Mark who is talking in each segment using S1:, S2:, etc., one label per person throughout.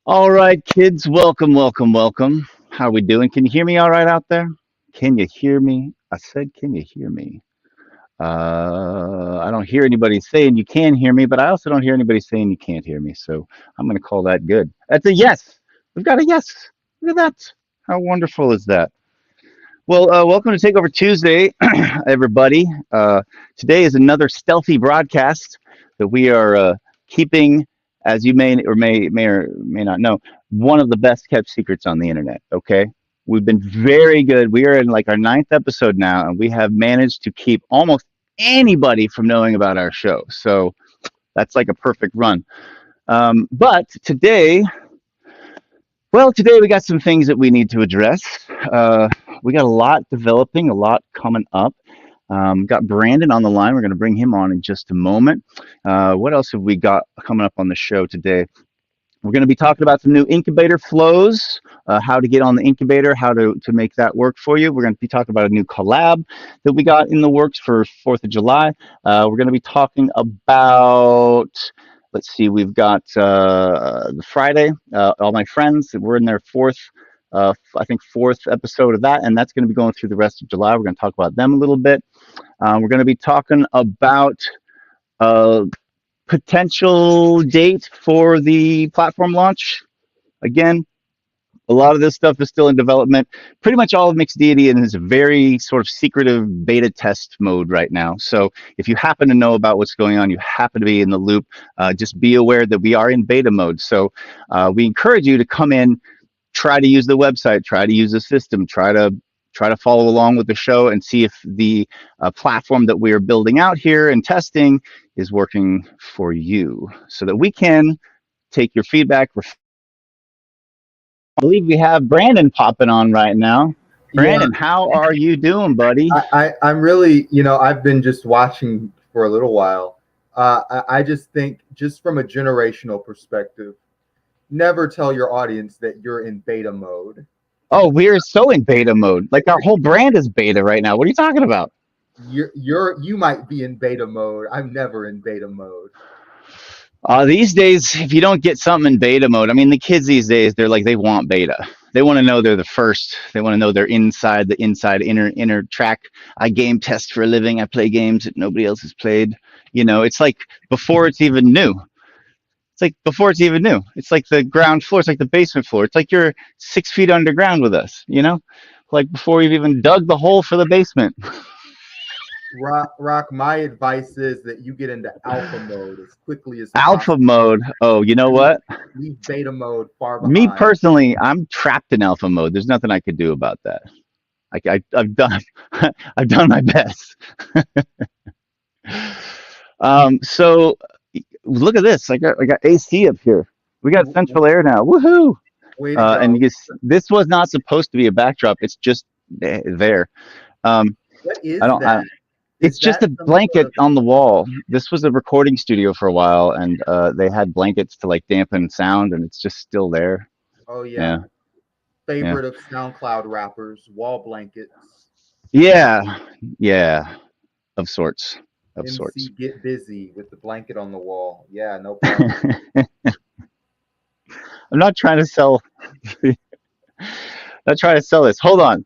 S1: All right, kids, welcome, welcome, welcome. How are we doing? Can you hear me all right out there? Can you hear me? I said, can you hear me? I don't hear anybody saying you can hear me, but I also don't hear anybody saying you can't hear me. So I'm going to call that good. That's a yes. We've got a yes. Look at that. How wonderful is that? Well, welcome to Takeover Tuesday, everybody. Today is another stealthy broadcast that we are keeping. as you may not know, one of the best kept secrets on the internet. Okay, we've been very good. We are in like our ninth episode now, and we have managed to keep almost anybody from knowing about our show. So that's like a perfect run. But today, well, today we got some things that we need to address. Uh, we got a lot developing, a lot coming up. Got Brandon on the line. We're going to bring him on in just a moment. What else have we got coming up on the show today? We're going to be talking about some new incubator flows, how to get on the incubator, how to make that work for you. We're going to be talking about a new collab that we got in the works for 4th of July. We're going to be talking about, let's see, we've got the Friday, all my friends. We're in their I think fourth episode of that, and that's going to be going through the rest of July. We're going to talk about them a little bit. We're going to be talking about uh, potential date for the platform launch. Again, a lot of this stuff is still in development. Pretty much all of Mixed Deity is a very sort of secretive beta test mode right now. So if you happen to know about what's going on, you happen to be in the loop, just be aware that we are in beta mode. So we encourage you to come in, try to use the website, try to use the system, try to follow along with the show and see if the platform that we are building out here and testing is working for you, so that we can take your feedback. I believe we have Brandon popping on right now.
S2: Yeah,
S1: Brandon, how are you doing, buddy?
S2: I'm really, I've been just watching for a little while. I just think, just from a generational perspective, never tell your audience that you're in beta mode.
S1: Oh, we're so in beta mode. Like our whole brand is beta right now. What are you talking about?
S2: You might be in beta mode. I'm never in beta mode.
S1: These days, if you don't get something in beta mode, I mean, the kids these days, they're like, they want beta. They want to know they're the first. They want to know they're inside the inner track. I game test for a living. I play games that nobody else has played. It's like before it's even new. It's like before it's even new. It's like the ground floor. It's like the basement floor. It's like you're 6 feet underground with us. Like before you've even dug the hole for the basement.
S2: Rock, my advice is that you get into alpha mode as quickly as
S1: Alpha
S2: possible.
S1: mode. Oh, you know what?
S2: Leave beta mode far
S1: Me
S2: behind.
S1: personally, I'm trapped in alpha mode. There's nothing I could do about that. I've done I've done my best. So look at this. I got AC up here. We got central air now. Woohoo!
S2: Way to
S1: And
S2: go.
S1: this was not supposed to be a backdrop. It's just there. Um,
S2: What
S1: I
S2: is
S1: don't.
S2: that?
S1: It's
S2: Is
S1: just
S2: that
S1: a
S2: some
S1: blanket
S2: sort of?
S1: on the wall. This was a recording studio for a while, and they had blankets to like dampen sound, and it's just still there.
S2: Oh yeah,
S1: Yeah, yeah,
S2: favorite of SoundCloud rappers, wall blankets.
S1: yeah, yeah. Of sorts, of sorts.
S2: MC get busy with the blanket on the wall. Yeah, no problem.
S1: I'm not trying to sell. Not trying to sell this. Hold on.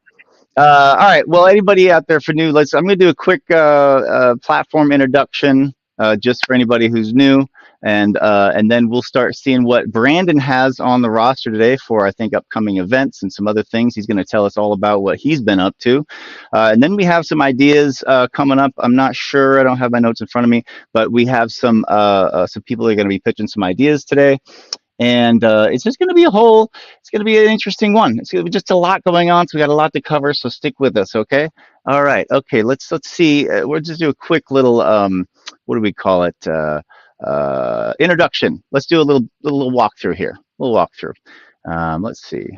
S1: All right. Well, anybody out there for new, I'm going to do a quick platform introduction just for anybody who's new, and then we'll start seeing what Brandon has on the roster today for, I think, upcoming events and some other things. He's going to tell us all about what he's been up to, and then we have some ideas coming up. I'm not sure. I don't have my notes in front of me, but we have some people that are going to be pitching some ideas today. And it's just going to be it's going to be an interesting one. It's going to be just a lot going on, so we got a lot to cover, so stick with us, okay? All right, okay, let's see. We'll just do a quick little, what do we call it, introduction. Let's do a little walkthrough here, let's see.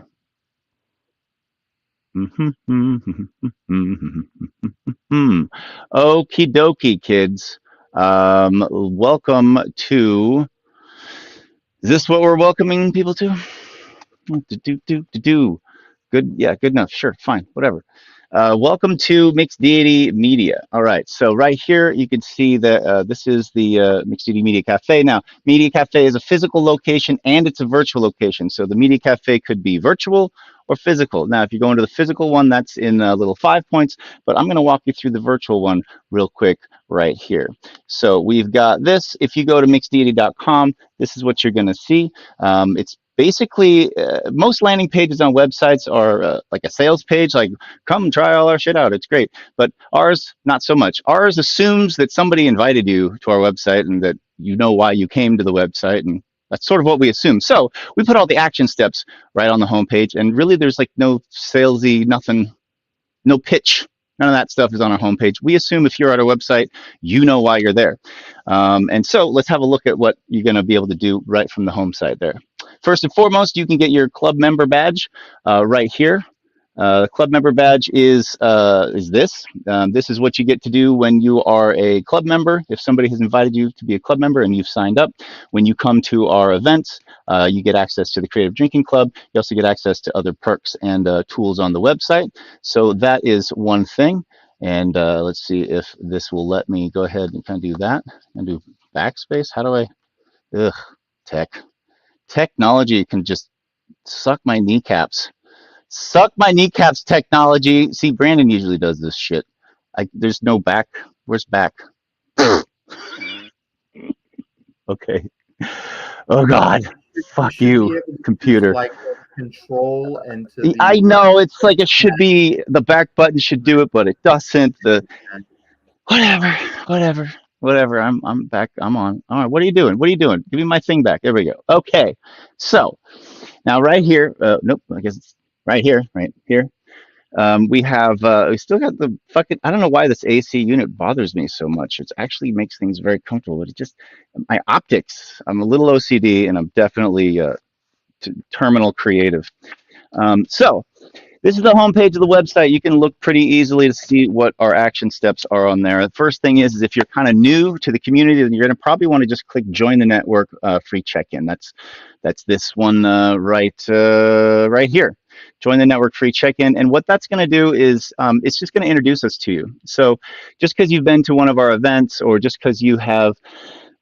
S1: Okie dokie, kids. Welcome to... Is this what we're welcoming people to? Good, yeah, good enough. Sure, fine, whatever. Welcome to Mixed Deity Media. All right, so right here you can see that this is the Mixed Deity Media Cafe. Now, Media Cafe is a physical location and it's a virtual location. So the Media Cafe could be virtual or physical. Now, if you go into the physical one, that's in little 5 points, but I'm going to walk you through the virtual one real quick right here. So we've got this. If you go to mixeddeity.com, this is what you're going to see. It's basically most landing pages on websites are like a sales page, like come try all our shit out, it's great. But ours, not so much. Ours assumes that somebody invited you to our website and that you know why you came to the website, and That's sort of what we assume. So we put all the action steps right on the homepage, and really there's like no salesy, nothing, no pitch. None of that stuff is on our homepage. We assume if you're at our website, you know why you're there. And so let's have a look at what you're going to be able to do right from the home side there. First and foremost, you can get your club member badge right here. The club member badge is this. This is what you get to do when you are a club member. If somebody has invited you to be a club member and you've signed up, when you come to our events, you get access to the Creative Drinking Club. You also get access to other perks and tools on the website. So that is one thing. And let's see if this will let me go ahead and kind of do that and do backspace. How do I? Ugh, technology can just suck my kneecaps. Suck my kneecaps, technology. See, Brandon usually does this shit. There's no back. Where's back? Okay. Oh God.
S2: You
S1: Fuck
S2: should be
S1: you,
S2: able to use
S1: computer.
S2: like control and to
S1: I
S2: the
S1: know it's like it should be the back button should do it, but it doesn't. The whatever, whatever, whatever. I'm back. I'm on. All right. What are you doing? What are you doing? Give me my thing back. There we go. Okay. So now right here. Nope. I guess it's right here. Right here. We still got the fucking, I don't know why this AC unit bothers me so much. It actually makes things very comfortable, but it just, my optics, I'm a little OCD and I'm definitely terminal creative. So this is the homepage of the website. You can look pretty easily to see what our action steps are on there. The first thing is if you're kind of new to the community, then you're going to probably want to just click join the network free check-in. That's this one right here. Join the network free check-in. And what that's going to do is it's just going to introduce us to you. So just because you've been to one of our events or just because you have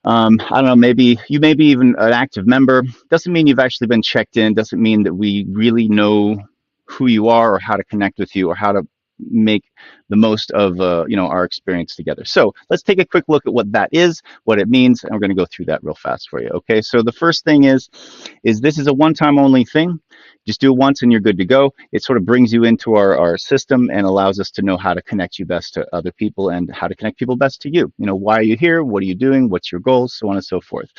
S1: I don't know, maybe you may be even an active member. Doesn't mean you've actually been checked in. Doesn't mean that we really know who you are or how to connect with you or how to make the most of our experience together. So let's take a quick look at what that is, what it means, and we're going to go through that real fast for you. Okay, so the first thing is this is a one-time only thing. Just do it once and you're good to go. It sort of brings you into our system and allows us to know how to connect you best to other people and how to connect people best to you. You know, why are you here? What are you doing? What's your goals? So on and so forth.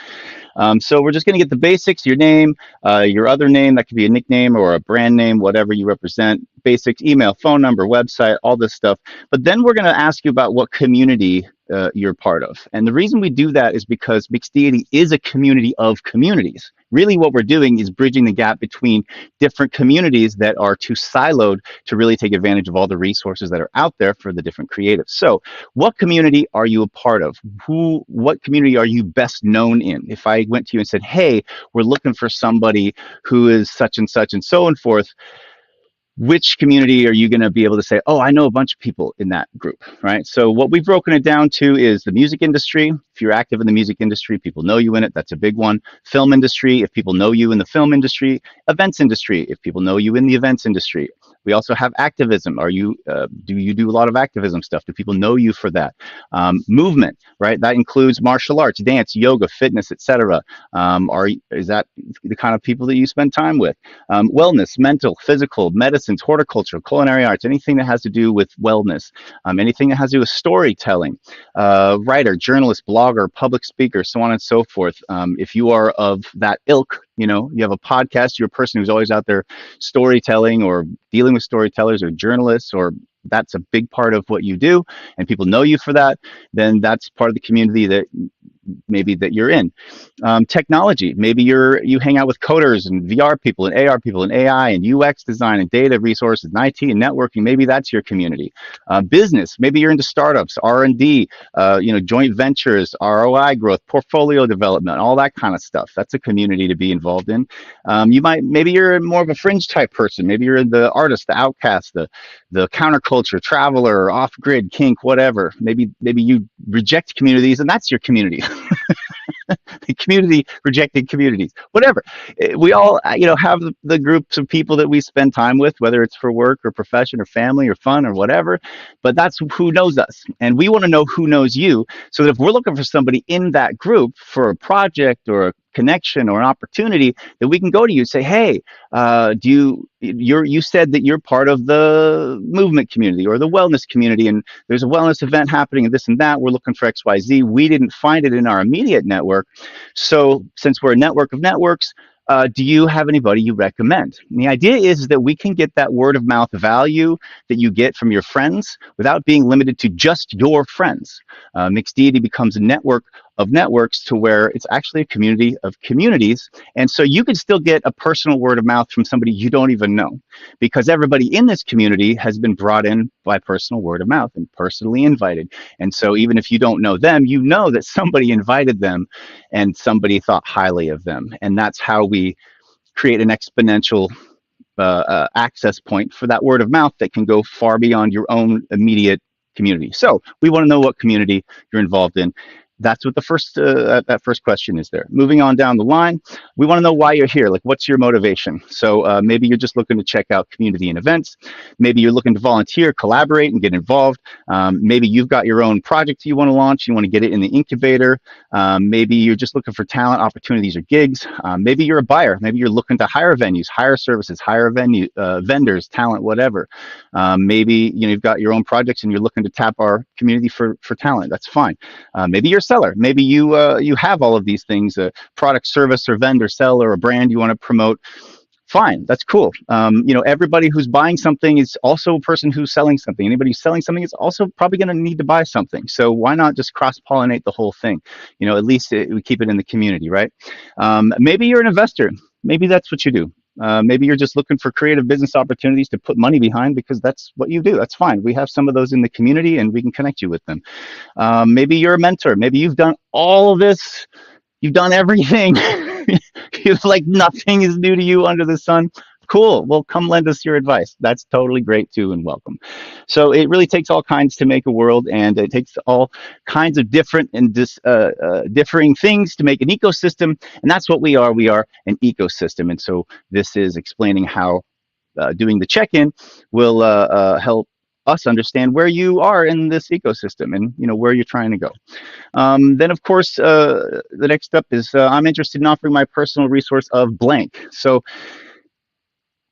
S1: So we're just going to get the basics, your name, your other name, that could be a nickname or a brand name, whatever you represent, basics, email, phone number, website, all this stuff. But then we're going to ask you about what community you're part of. And the reason we do that is because Mixed Deity is a community of communities. Really what we're doing is bridging the gap between different communities that are too siloed to really take advantage of all the resources that are out there for the different creatives. So what community are you a part of? What community are you best known in? If I went to you and said, hey, we're looking for somebody who is such and such and so and forth, which community are you going to be able to say, oh, I know a bunch of people in that group, right? So what we've broken it down to is the music industry. If you're active in the music industry, people know you in it. That's a big one. Film industry, if people know you in the film industry. Events industry, if people know you in the events industry. We also have activism. Do you do a lot of activism stuff? Do people know you for that? Movement, right? That includes martial arts, dance, yoga, fitness, etc. Is that the kind of people that you spend time with? Wellness, mental, physical, medicines, horticulture, culinary arts, anything that has to do with wellness, anything that has to do with storytelling, writer, journalist, blogger, public speaker, so on and so forth. If you are of that ilk, you have a podcast, you're a person who's always out there storytelling or dealing with storytellers or journalists, or that's a big part of what you do, and people know you for that, then that's part of the community that maybe that you're in. Technology, maybe you hang out with coders and VR people and AR people and AI and UX design and data resources and IT and networking. Maybe that's your community. Business, maybe you're into startups, R&D, joint ventures, ROI growth, portfolio development, all that kind of stuff. That's a community to be involved in. Maybe you're more of a fringe type person. Maybe you're the artist, the outcast, the counterculture, traveler, off-grid, kink, whatever. Maybe you reject communities and that's your community. Community rejected communities, whatever. We all have the groups of people that we spend time with, whether it's for work or profession or family or fun or whatever, but that's who knows us, and we want to know who knows you, so that if we're looking for somebody in that group for a project or a connection or an opportunity, that we can go to you and say, hey, you said that you're part of the movement community or the wellness community, and there's a wellness event happening and this and that. We're looking for XYZ. We didn't find it in our immediate network. So since we're a network of networks, do you have anybody you recommend? And the idea is that we can get that word of mouth value that you get from your friends without being limited to just your friends. Mixed Deity becomes a network of networks to where it's actually a community of communities. And so you could still get a personal word of mouth from somebody you don't even know, because everybody in this community has been brought in by personal word of mouth and personally invited. And so even if you don't know them, you know that somebody invited them and somebody thought highly of them. And that's how we create an exponential access point for that word of mouth that can go far beyond your own immediate community. So we want to know what community you're involved in. That's what the first that first question is there. Moving on down the line, we want to know why you're here. Like, what's your motivation? So maybe you're just looking to check out community and events. Maybe you're looking to volunteer, collaborate, and get involved. Maybe you've got your own project you want to launch. You want to get it in the incubator. Maybe you're just looking for talent, opportunities, or gigs. Maybe you're a buyer. Maybe you're looking to hire venues, hire services, hire vendors, talent, whatever. Maybe you've got your own projects and you're looking to tap our community for talent. That's fine. Maybe you're a seller. Maybe you have all of these things: a product, service, or vendor, sell, or a brand you want to promote. Fine, that's cool. Everybody who's buying something is also a person who's selling something. Anybody who's selling something is also probably going to need to buy something. So why not just cross-pollinate the whole thing? At least we keep it in the community, right? Maybe you're an investor. Maybe that's what you do. Maybe you're just looking for creative business opportunities to put money behind because that's what you do. That's fine. We have some of those in the community and we can connect you with them. Maybe you're a mentor. Maybe you've done all of this. You've done everything. You've nothing is new to you under the sun. Cool. Well, come lend us your advice. That's totally great too, and welcome. So it really takes all kinds to make a world, and it takes all kinds of different and differing things to make an ecosystem, and that's what we are. We are an ecosystem, and so this is explaining how doing the check-in will help us understand where you are in this ecosystem and where you're trying to go. Then, of course, the next step is I'm interested in offering my personal resource of blank. So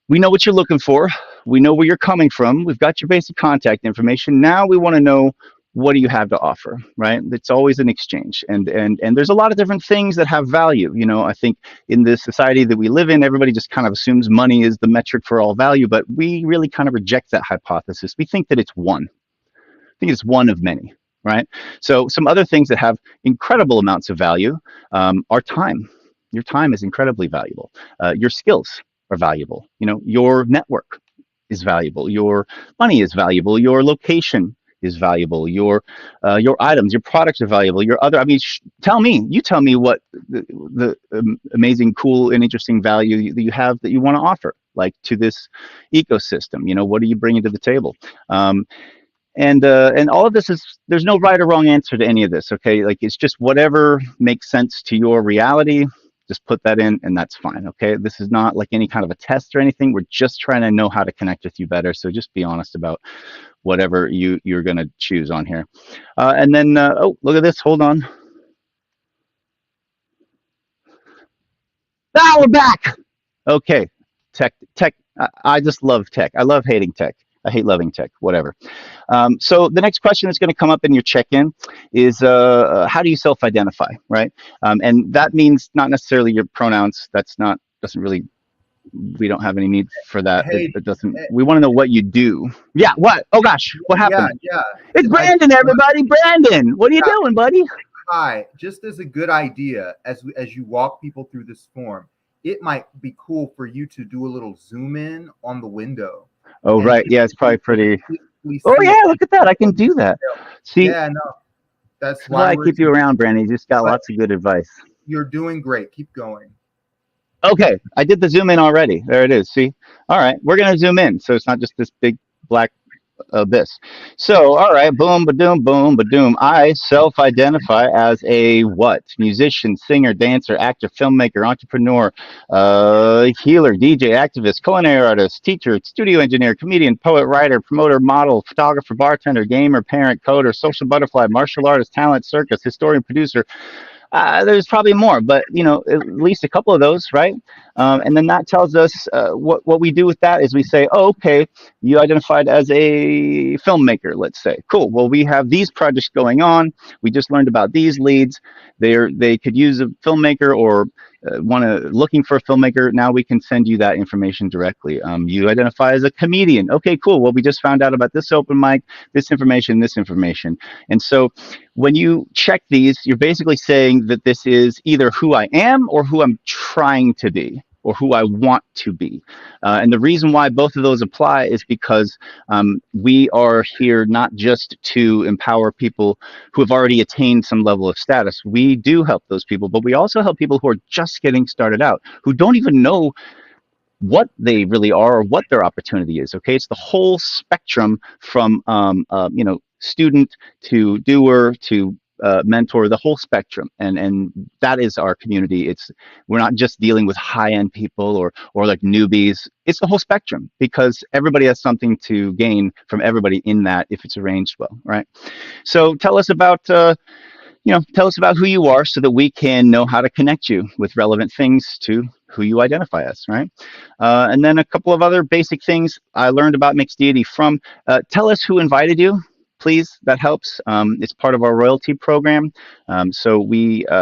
S1: we know what you're looking for. We know where you're coming from. We've got your basic contact information. Now we want to know, what do you have to offer, right? It's always an exchange. And there's a lot of different things that have value. I think in the society that we live in, everybody just kind of assumes money is the metric for all value, but we really kind of reject that hypothesis. We think that it's one. I think it's one of many, right? So some other things that have incredible amounts of value are time. Your time is incredibly valuable. Your skills are valuable. Your network is valuable. Your money is valuable. Your location is valuable. Your items, your products are valuable. Your other, tell me what the amazing, cool, and interesting value that you have that you want to offer, to this ecosystem. What are you bringing to the table? And all of this there's no right or wrong answer to any of this. Okay, it's just whatever makes sense to your reality. Just put that in, and that's fine. Okay, this is not like any kind of a test or anything. We're just trying to know how to connect with you better. So just be honest about whatever you're going to choose on here. And then, oh, look at this. Hold on. Now we're back. Okay, tech. I just love tech. I love hating tech. I hate loving tech, whatever. So the next question that's going to come up in your check-in is how do you self-identify, right? And that means not necessarily your pronouns. Doesn't really, we don't have any need for that.
S2: Hey,
S1: it doesn't. We want to know what you do. Yeah. What? Oh gosh, what happened?
S2: Yeah.
S1: It's Brandon, everybody. Brandon, what are you doing, buddy?
S2: Hi. Just as a good idea, as you walk people through this form, it might be cool for you to do a little zoom in on the window.
S1: Oh, right. Yeah, it's probably pretty. Oh, yeah, look at that. I can do that. See,
S2: yeah, no, that's
S1: why I keep you around, Brandon. You just got lots of good advice.
S2: You're doing great. Keep going.
S1: Okay, I did the zoom in already. There it is. See? All right, we're going to zoom in. So it's not just this big black abyss. So, all right, boom, ba-doom, boom, ba-doom. I self-identify as a what? Musician, singer, dancer, actor, filmmaker, entrepreneur, healer, DJ, activist, culinary artist, teacher, studio engineer, comedian, poet, writer, promoter, model, photographer, bartender, gamer, parent, coder, social butterfly, martial artist, talent, circus, historian, producer. There's probably more, but at least a couple of those, right? And then that tells us what we do with that is we say, oh, okay, you identified as a filmmaker, let's say. Cool. Well, we have these projects going on. We just learned about these leads. They could use a filmmaker or looking for a filmmaker. Now we can send you that information directly. You identify as a comedian. Okay, cool. Well, we just found out about this open mic, this information. And so when you check these, you're basically saying that this is either who I am or who I'm trying to be or who I want to be. And the reason why both of those apply is because we are here not just to empower people who have already attained some level of status. We do help those people, but we also help people who are just getting started out, who don't even know what they really are or what their opportunity is. Okay, it's the whole spectrum from student to doer to mentor, the whole spectrum, and that is our community. We're not just dealing with high end people or like newbies. It's the whole spectrum because everybody has something to gain from everybody in that if it's arranged well, right? So tell us about who you are so that we can know how to connect you with relevant things to who you identify as, right? And then a couple of other basic things I learned about mixed deity from, tell us who invited you, please. That helps. It's part of our royalty program. So I'm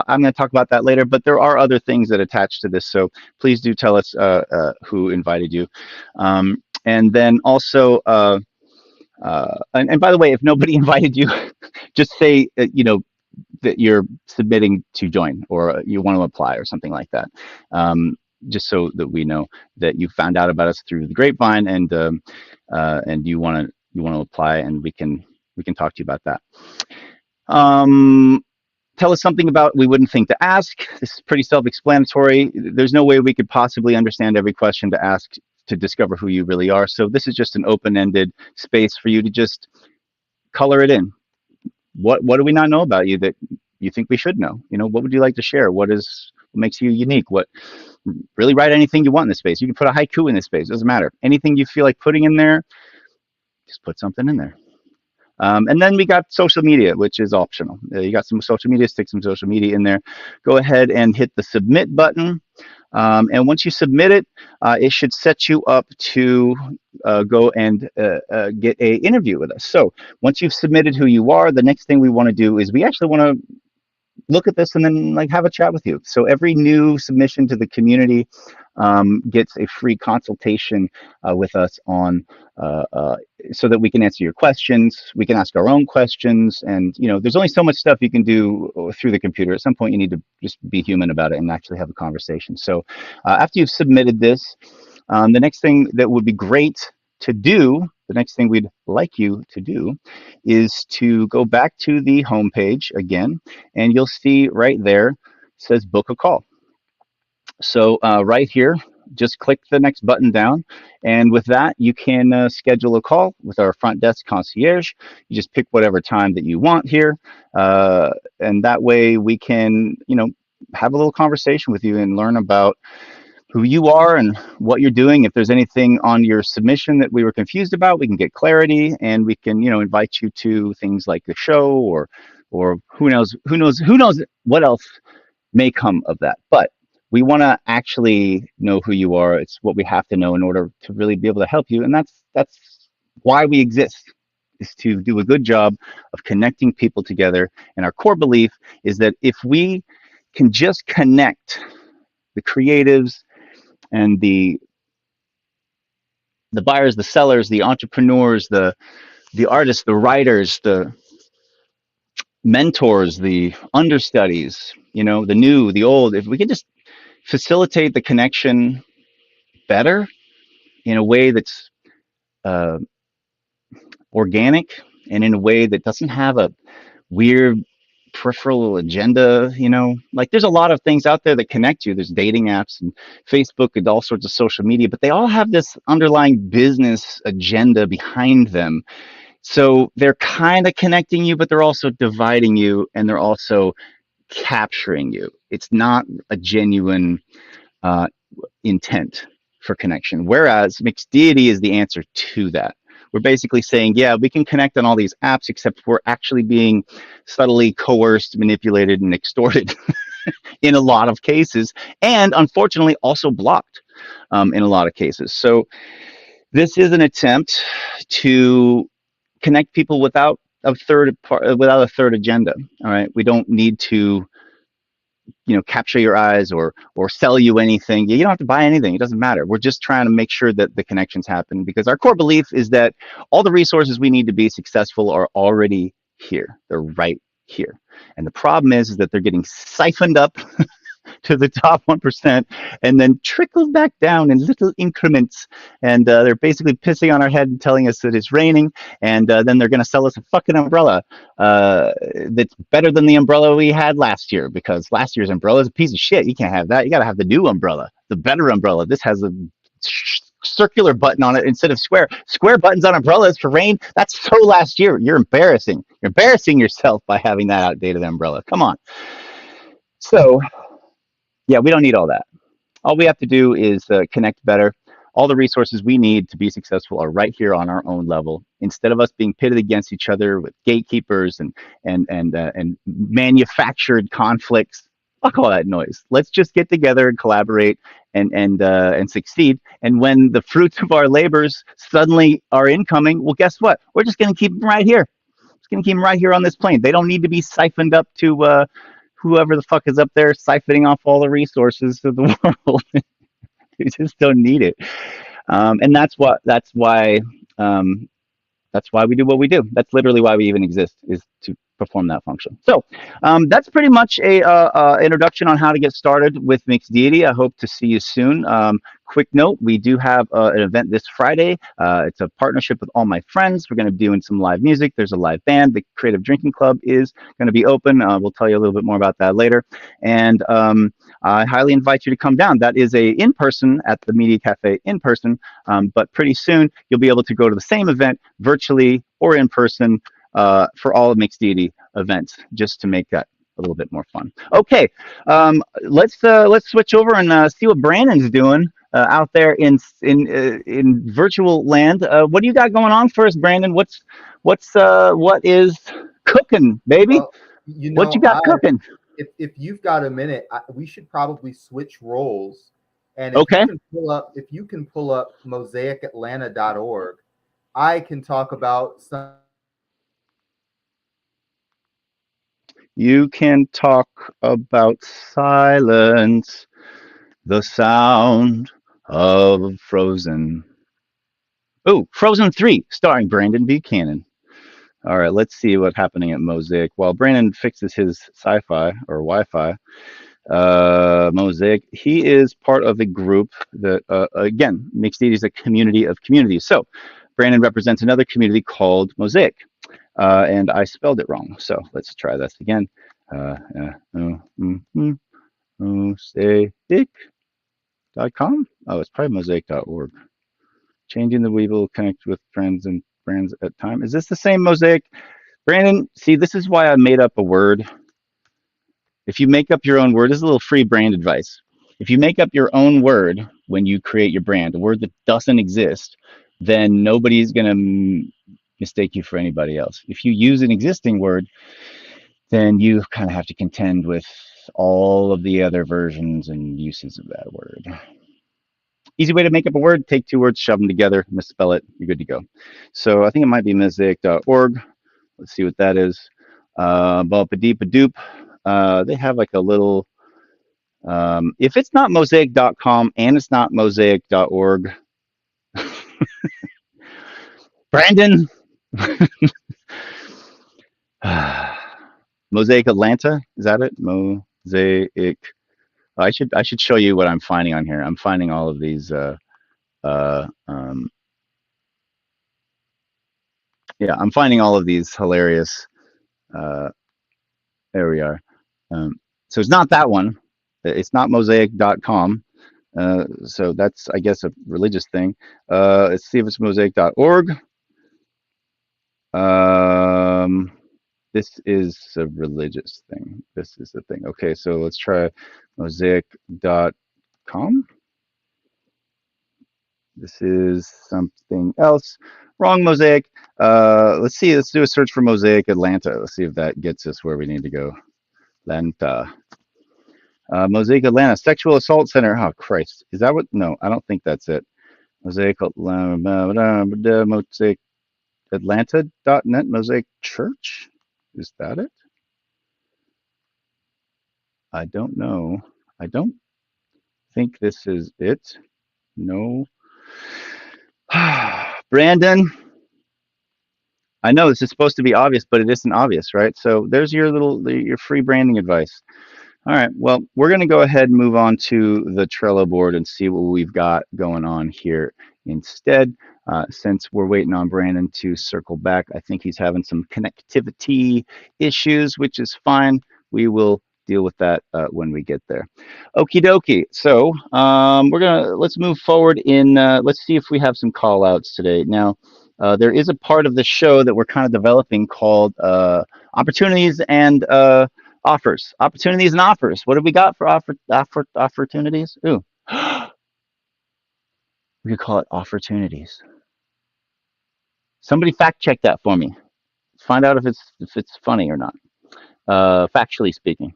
S1: going to talk about that later, but there are other things that attach to this. So please do tell us who invited you. And then also, and by the way, if nobody invited you, just say that you're submitting to join or you want to apply or something like that. Just so that we know that you found out about us through the grapevine and you want to apply, and we can talk to you about that. Tell us something about we wouldn't think to ask. This is pretty self-explanatory. There's no way we could possibly understand every question to ask to discover who you really are. So this is just an open-ended space for you to just color it in. What do we not know about you that you think we should know? What would you like to share? What makes you unique? Really write anything you want in this space. You can put a haiku in this space. It doesn't matter. Anything you feel like putting in there, just put something in there. And then we got social media, which is optional. You got some social media, stick some social media in there. Go ahead and hit the submit button. And once you submit it, it should set you up to go and get an interview with us. So once you've submitted who you are, the next thing we want to do is we actually want to look at this and then have a chat with you. So every new submission to the community gets a free consultation with us on so that we can answer your questions. We can ask our own questions, and there's only so much stuff you can do through the computer. At some point, you need to just be human about it and actually have a conversation. So after you've submitted this, the next thing that would be great to do, the next thing we'd like you to do, is to go back to the home page again, and you'll see right there it says book a call. So right here, just click the next button down, and with that you can schedule a call with our front desk concierge. You just pick whatever time that you want here, and that way we can have a little conversation with you and learn about who you are and what you're doing. If there's anything on your submission that we were confused about, we can get clarity, and we can invite you to things like the show or who knows what else may come of that. But we want to actually know who you are. It's what we have to know in order to really be able to help you, and that's why we exist, is to do a good job of connecting people together. And our core belief is that if we can just connect the creatives and the buyers, the sellers, the entrepreneurs, the artists, the writers, the mentors, the understudies, the new, the old, if we can just facilitate the connection better in a way that's uh, organic and in a way that doesn't have a weird peripheral agenda. Like there's a lot of things out there that connect you. There's dating apps and Facebook and all sorts of social media, but they all have this underlying business agenda behind them. So they're kind of connecting you, but they're also dividing you, and they're also capturing you. It's not a genuine intent for connection, whereas mixed deity is the answer to that. we're basically saying, yeah, we can connect on all these apps, except we're actually being subtly coerced, manipulated, and extorted in a lot of cases, and unfortunately also blocked in a lot of cases. So this is an attempt to connect people without a third agenda. All right, we don't need to capture your eyes or sell you anything. You don't have to buy anything. It doesn't matter. We're just trying to make sure that the connections happen, because our core belief is that all the resources we need to be successful are already here. They're right here. And the problem is that they're getting siphoned up to the top 1% and then trickles back down in little increments. And they're basically pissing on our head and telling us that it's raining. And then they're going to sell us a fucking umbrella that's better than the umbrella we had last year, because last year's umbrella is a piece of shit. You can't have that. You got to have the new umbrella, the better umbrella. This has a circular button on it instead of square buttons on umbrellas for rain. That's so last year. You're embarrassing yourself by having that outdated umbrella. Come on. So yeah, we don't need all that. All we have to do is connect better. All the resources we need to be successful are right here on our own level. Instead of us being pitted against each other with gatekeepers and manufactured conflicts, fuck all that noise. Let's just get together and collaborate and succeed. And when the fruits of our labors suddenly are incoming, well, guess what? We're just going to keep them right here. Just going to keep them right here on this plane. They don't need to be siphoned up to whoever the fuck is up there siphoning off all the resources of the world. You just don't need it. And um, that's why we do what we do. That's literally why we even exist, is to perform that function. So that's pretty much a introduction on how to get started with Mixed Deity. I hope to see you soon. Quick note, we do have an event this Friday. It's a partnership with all my friends. We're going to be doing some live music. There's a live band. The Creative Drinking Club is going to be open. We'll tell you a little bit more about that later. And I highly invite you to come down. That is a in-person at the Media Cafe in person, but pretty soon you'll be able to go to the same event virtually or in person for all of Mixed Deity events, just to make that a little bit more fun. Okay, let's switch over and see what Brandon's doing out there in virtual land. What do you got going on for us, Brandon? What is cooking, baby?
S2: Well, you
S1: What you
S2: know,
S1: got cooking?
S2: if you've got a minute, we should probably switch roles. And
S1: Okay.
S2: if you can pull up mosaicatlanta.org, I can talk about some.
S1: You can talk about silence, the sound of Frozen. Oh, Frozen 3, starring Brandon Buchanan. All right, let's see what's happening at Mosaic. While Brandon fixes his sci-fi or Wi-Fi, Mosaic, he is part of a group that, again, Mixed Deity is a community of communities. So Brandon represents another community called Mosaic, and I spelled it wrong. So let's try this again. Mosaic.com? Oh, it's probably mosaic.org. Changing the Weevil, connect with friends and brands at time. Is this the same Mosaic? Brandon, see, this is why I made up a word. If you make up your own word, this is a little free brand advice. If you make up your own word when you create your brand, a word that doesn't exist, then nobody's going to mistake you for anybody else. If you use an existing word, then you kind of have to contend with all of the other versions and uses of that word. Easy way to make up a word, take two words, shove them together, misspell it, you're good to go. So I think it might be mosaic.org. Let's see what that is. Doop. They have like a little, if it's not mosaic.com and it's not mosaic.org, Brandon, Mosaic Atlanta, is that it? Mosaic. I should show you what I'm finding on here. I'm finding all of these. Uh, um, yeah, I'm finding all of these hilarious. Uh, there we are. So it's not that one. It's not mosaic.com. So that's, I guess, a religious thing. Let's see if it's mosaic.org. This is a religious thing. This is the thing. Okay, so let's try mosaic.com. This is something else. Wrong Mosaic. Let's see. Let's do a search for Mosaic Atlanta. Let's see if that gets us where we need to go. Atlanta. Mosaic Atlanta Sexual Assault Center. Oh Christ, is that what? No, I don't think that's it. Mosaic Atlanta. Mosaic Atlanta.net. Mosaic Church. Is that it? I don't know. I don't think this is it. No. Brandon, I know this is supposed to be obvious, but it isn't obvious, right? So there's your free branding advice. All right. Well, we're going to go ahead and move on to the Trello board and see what we've got going on here instead. Since we're waiting on Brandon to circle back, I think he's having some connectivity issues, which is fine. We will deal with that when we get there. Okie dokie. So let's move forward in, let's see if we have some call outs today. Now, there is a part of the show that we're kind of developing called opportunities and offers. Opportunities and offers. What have we got for opportunities? Ooh, we could call it opportunities. Somebody fact check that for me. Find out if it's funny or not. Factually speaking.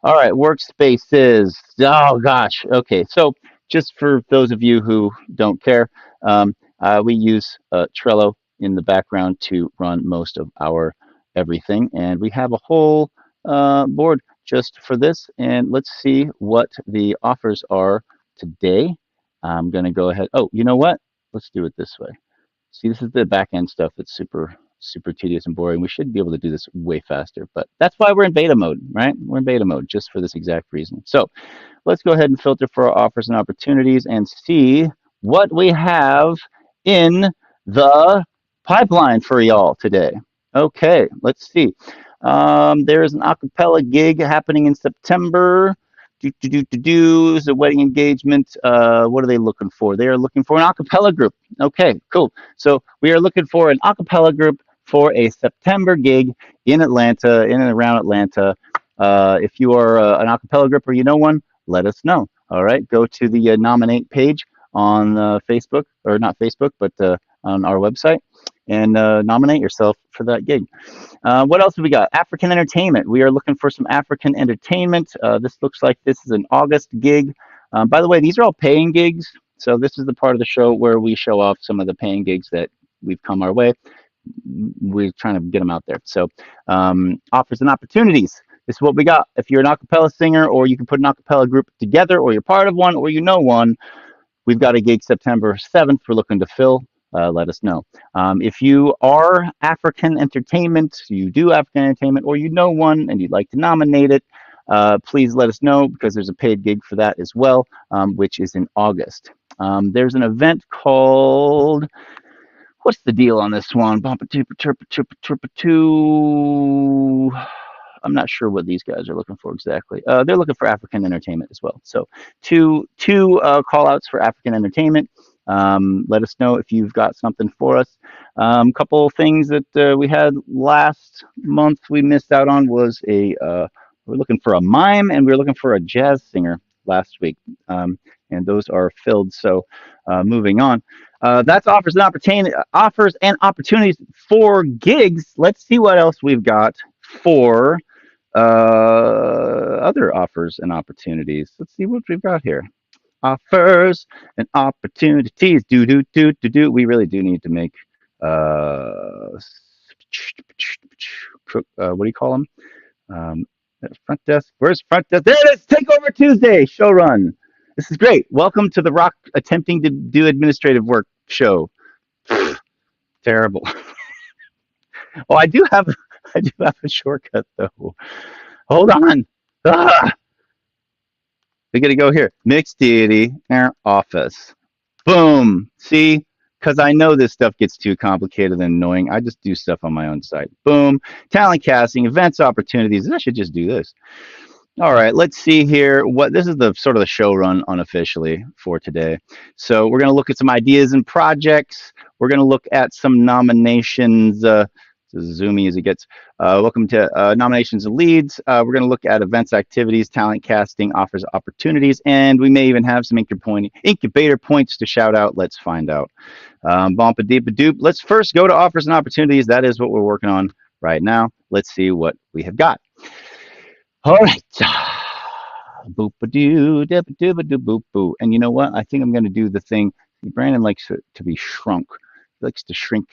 S1: All right, workspaces. Oh gosh. Okay, so just for those of you who don't care, we use Trello in the background to run most of our everything, and we have a whole board just for this. And let's see what the offers are today. I'm gonna go ahead. Oh, you know what? Let's do it this way. See, this is the back end stuff that's super tedious and boring. We should be able to do this way faster, but that's why we're in beta mode, right? We're in beta mode just for this exact reason. So let's go ahead and filter for our offers and opportunities and see what we have in the pipeline for y'all today. Okay, let's see. There is an acapella gig happening in September. Is a wedding engagement. What are they looking for? They are looking for an acapella group. Okay, cool. So we are looking for an acapella group for a September gig in Atlanta, in and around Atlanta. If you are an acapella group or you know one, let us know. All right, go to the nominate page on Facebook, or not Facebook, but on our website, and nominate yourself for that gig. What else have we got? African entertainment. We are looking for some African entertainment. This looks like this is an August gig. By the way, these are all paying gigs. So this is the part of the show where we show off some of the paying gigs that we've come our way. We're trying to get them out there. So offers and opportunities. This is what we got. If you're an acapella singer, or you can put an acapella group together, or you're part of one, or you know one, we've got a gig September 7th we're looking to fill. Let us know. If you are African entertainment, you do African entertainment, or you know one and you'd like to nominate it, please let us know, because there's a paid gig for that as well, which is in August. There's an event called, what's the deal on this one? I'm not sure what these guys are looking for exactly. They're looking for African entertainment as well. So two call outs for African entertainment. Let us know if you've got something for us. Couple things that we had last month we missed out on was we're looking for a mime, and we were looking for a jazz singer last week. And those are filled. So moving on. That's offers and opportunities for gigs. Let's see what else we've got for other offers and opportunities. Let's see what we've got here. Offers and opportunities. Do. We really do need to make what do you call them? Front desk. Where's front desk? There it is. Takeover Tuesday show run. This is great. Welcome to the Rock attempting to do administrative work show. Terrible. Oh, I do have a shortcut though. Hold on. We got to go here. Mixed deity, office. Boom. See? Because I know this stuff gets too complicated and annoying. I just do stuff on my own site. Boom. Talent casting, events, opportunities. I should just do this. All right, let's see here. This is the sort of the show run unofficially for today. So we're going to look at some ideas and projects. We're going to look at some nominations. It's as zoomy as it gets. Welcome to nominations and leads. We're going to look at events, activities, talent casting, offers, opportunities, and we may even have some incubator points to shout out. Let's find out. Bumpa deepa doop. Let's first go to offers and opportunities. That is what we're working on right now. Let's see what we have got. All right. Boop a doo, dip a doo, doo, boop boo. And you know what? I think I'm going to do the thing. Brandon likes it to be shrunk. He likes to shrink.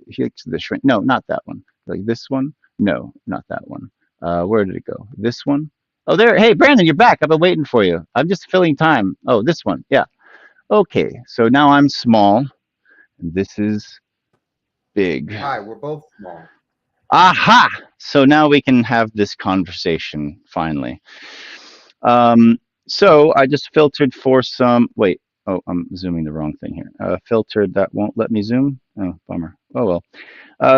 S1: He likes the shrink. No, not that one. Like this one. No, not that one. Where did it go? This one. Oh, there. Hey, Brandon, you're back. I've been waiting for you. I'm just filling time. Oh, this one. Yeah. Okay. So now I'm small, and this is big.
S2: Hi, we're both small.
S1: Aha! So now we can have this conversation finally. So I just filtered for some. Wait. Oh, I'm zooming the wrong thing here. Filtered that won't let me zoom. Oh, bummer. Oh well.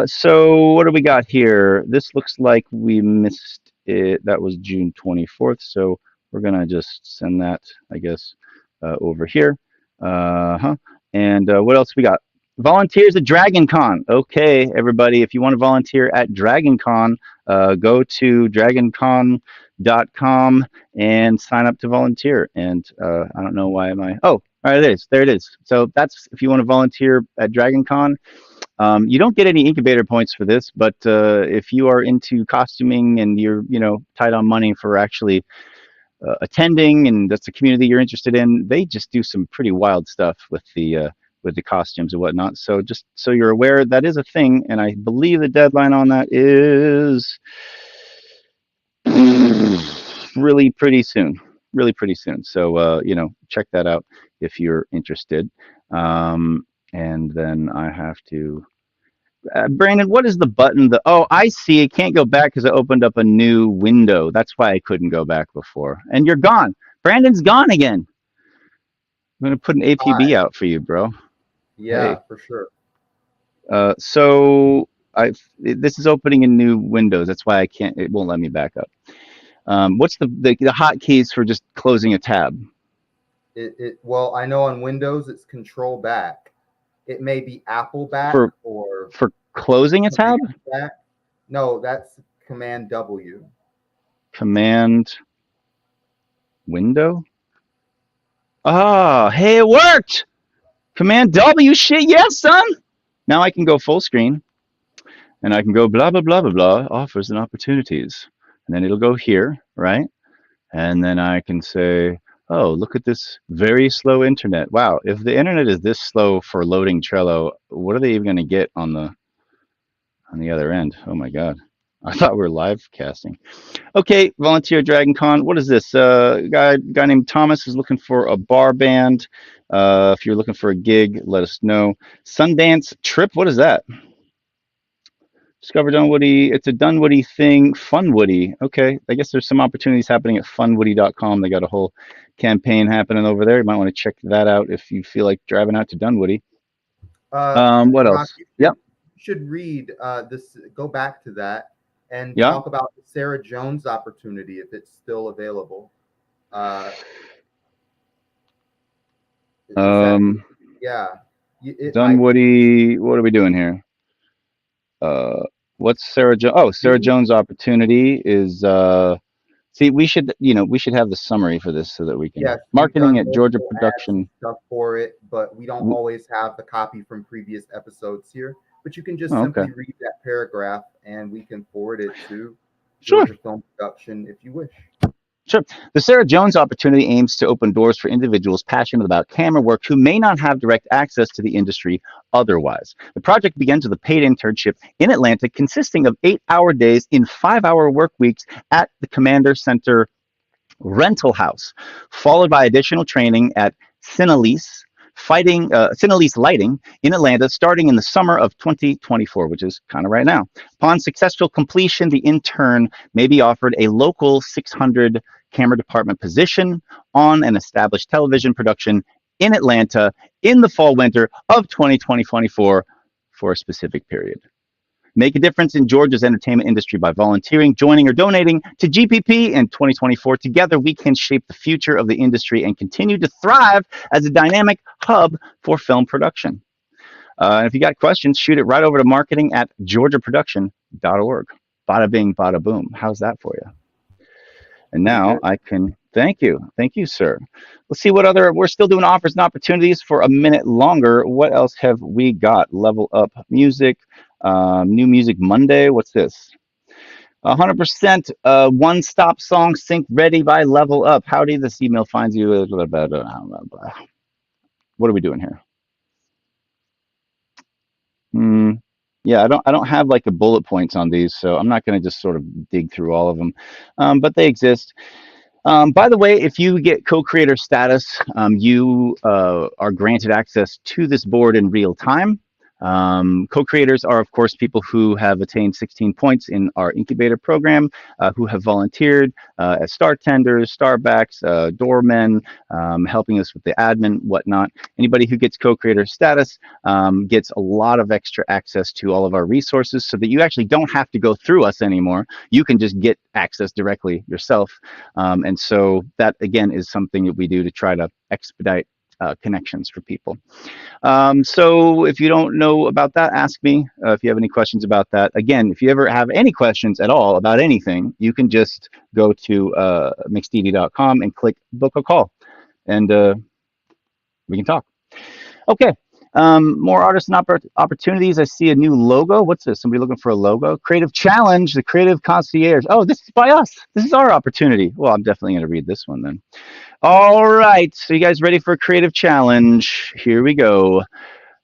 S1: So what do we got here? This looks like we missed it. That was June 24th. So we're gonna just send that, I guess, over here. And what else we got? Volunteers at Dragon Con. Okay, everybody, if you want to volunteer at Dragon Con, go to dragoncon.com and sign up to volunteer. And I don't know why am I. Oh, all right, it is. There it is. So that's if you want to volunteer at Dragon Con. You don't get any incubator points for this, but if you are into costuming and you're, tight on money for actually attending, and that's the community you're interested in, they just do some pretty wild stuff with the costumes and whatnot. So just so you're aware, that is a thing, and I believe the deadline on that is really pretty soon. Really pretty soon. So check that out if you're interested. And then I have to. Brandon, what is the button? Oh, I see. It can't go back because I opened up a new window. That's why I couldn't go back before. And you're gone. Brandon's gone again. I'm going to put an APB out for you, bro.
S2: Yeah, hey. For sure.
S1: So this is opening in new windows. That's why I can't. It won't let me back up. What's the hotkeys for just closing a tab?
S2: Well, I know on Windows it's Control Back. It may be Apple back or
S1: for closing a tab.
S2: Back. No, that's Command W.
S1: Command window. Oh, hey, it worked. Command W. Shit, yes, son. Now I can go full screen, and I can go blah blah blah blah blah. Offers and opportunities, and then it'll go here, right? And then I can say, oh, look at this very slow internet. Wow, if the internet is this slow for loading Trello, what are they even going to get on the other end? Oh my God, I thought we were live casting. Okay, volunteer Dragon Con. What is this? Guy named Thomas is looking for a bar band. If you're looking for a gig, let us know. Sundance trip. What is that? Discover Dunwoody. It's a Dunwoody thing. Funwoody. Okay. I guess there's some opportunities happening at funwoody.com. They got a whole campaign happening over there. You might want to check that out if you feel like driving out to Dunwoody. What else?
S2: You should read this. Go back to that and talk about the Sarah Jones opportunity if it's still available.
S1: Dunwoody. What are we doing here? What's Sarah Jones? Oh, Sarah Jones opportunity is see, we should have the summary for this so that we can marketing at Georgia Production
S2: stuff for it, but we don't always have the copy from previous episodes here. But you can just simply read that paragraph and we can forward it to Georgia Film Production if you wish.
S1: Sure. The Sarah Jones opportunity aims to open doors for individuals passionate about camera work who may not have direct access to the industry otherwise. The project begins with a paid internship in Atlanta consisting of 8-hour days in 5-hour work weeks at the Commander Center rental house, followed by additional training at Cinelise Lighting in Atlanta starting in the summer of 2024, which is kind of right now. Upon successful completion, the intern may be offered a local 600 camera department position on an established television production in Atlanta in the fall-winter of 2024 for a specific period. Make a difference in Georgia's entertainment industry by volunteering, joining, or donating to GPP in 2024. Together, we can shape the future of the industry and continue to thrive as a dynamic hub for film production. And if you got questions, shoot it right over to marketing@georgiaproduction.org. Bada bing, bada boom. How's that for you? And
S2: Pretty
S1: now
S2: good.
S1: I can thank you. Thank you, sir. Let's see what other, we're still doing offers and opportunities for a minute longer. What else have we got? Level up music, new music Monday. What's this? 100% one stop song sync ready by Level Up. Howdy, this email finds you. What are we doing here? Hmm. Yeah, I don't have like a bullet points on these, so I'm not going to just sort of dig through all of them, but they exist. By the way, if you get co-creator status, you are granted access to this board in real time. Co-creators are, of course, people who have attained 16 points in our incubator program, who have volunteered as star tenders, starbacks, doormen, helping us with the admin, whatnot. Anybody who gets co-creator status gets a lot of extra access to all of our resources so that you actually don't have to go through us anymore. You can just get access directly yourself. And so that, again, is something that we do to try to expedite connections for people. So if you don't know about that, ask me if you have any questions about that. Again, if you ever have any questions at all about anything, you can just go to mixdd.com and click book a call, and we can talk. Okay. More artists and opportunities. I see a new logo. What's this? Somebody looking for a logo? Creative Challenge, the Creative Concierge. Oh, this is by us. This is our opportunity. Well, I'm definitely going to read this one then. All right. So you guys ready for a Creative Challenge? Here we go.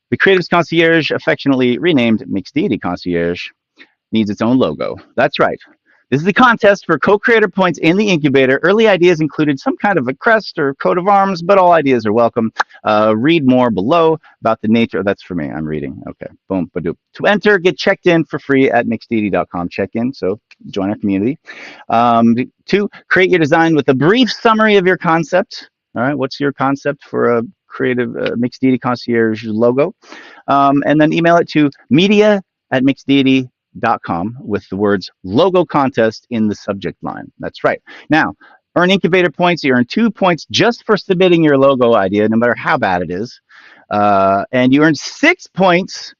S1: The Creative Concierge, affectionately renamed Mixed Deity Concierge, needs its own logo. That's right. This is a contest for co-creator points in the incubator. Early ideas included some kind of a crest or coat of arms, but all ideas are welcome. Read more below about the nature. That's for me. I'm reading. Okay. Boom. Badoop. To enter, get checked in for free at mixdd.com. Check in. So join our community. 2, create your design with a brief summary of your concept. All right. What's your concept for a creative Mixed Deity Concierge logo? And then email it to media@mixdeity.com with the words logo contest in the subject line. That's right. Now, earn incubator points. You earn 2 points just for submitting your logo idea, no matter how bad it is. And you earn 6 points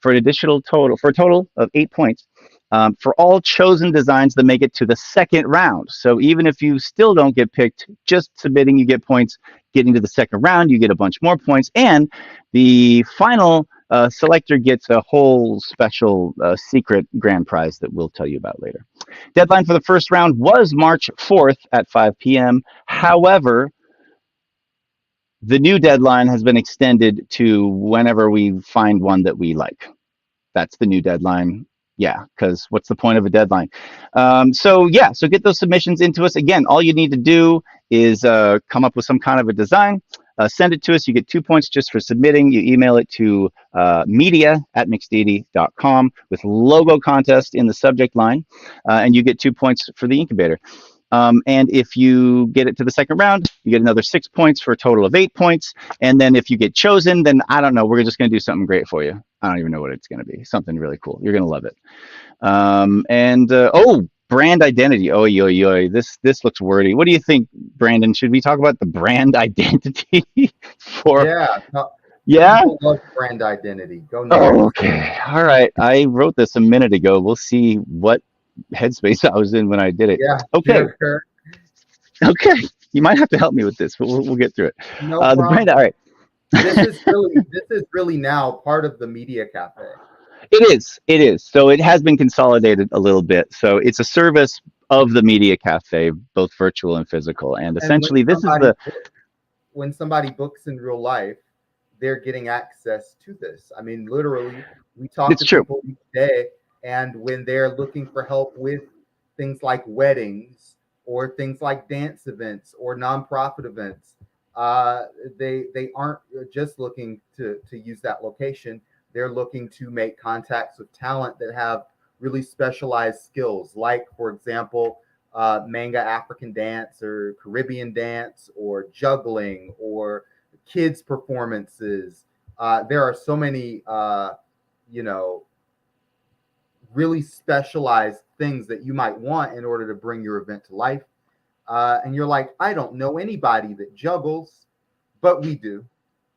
S1: for an additional total, for a total of 8 points. For all chosen designs that make it to the second round. So even if you still don't get picked, just submitting, you get points. Getting to the second round, you get a bunch more points. And the final selector gets a whole special secret grand prize that we'll tell you about later. Deadline for the first round was March 4th at 5 p.m. However, the new deadline has been extended to whenever we find one that we like. That's the new deadline. Yeah, because what's the point of a deadline? So get those submissions into us. Again, all you need to do is come up with some kind of a design, send it to us. You get 2 points just for submitting. You email it to media@mixdeity.com with logo contest in the subject line, and you get 2 points for the incubator. And if you get it to the second round, you get another 6 points for a total of 8 points. And then if you get chosen, then I don't know, we're just going to do something great for you. I don't even know what it's going to be. Something really cool. You're going to love it. Brand identity. Oh, yo, yo. This looks wordy. What do you think, Brandon? Should we talk about the brand identity for?
S2: Yeah.
S1: Yeah.
S2: People love brand identity. Go nuts.
S1: Oh, okay. All right. I wrote this a minute ago. We'll see what headspace I was in when I did it.
S2: Yeah,
S1: Okay.
S2: sure.
S1: Okay. You might have to help me with this, but we'll get through it.
S2: No
S1: The brand. All
S2: problem.
S1: right.
S2: This is really now part of the media cafe.
S1: It is. It is. So it has been consolidated a little bit. So it's a service of the Media Cafe, both virtual and physical. And
S2: And when
S1: essentially, this is
S2: somebody
S1: the.
S2: when somebody books in real life, they're getting access to this. I mean, literally, we talk
S1: It's
S2: to
S1: true.
S2: people each day, and when they're looking for help with things like weddings or things like dance events or nonprofit events, they aren't just looking to use that location. They're looking to make contacts with talent that have really specialized skills, like, for example, manga African dance or Caribbean dance or juggling or kids performances. There are so many, you know, really specialized things that you might want in order to bring your event to life. And you're like, I don't know anybody that juggles, but we do.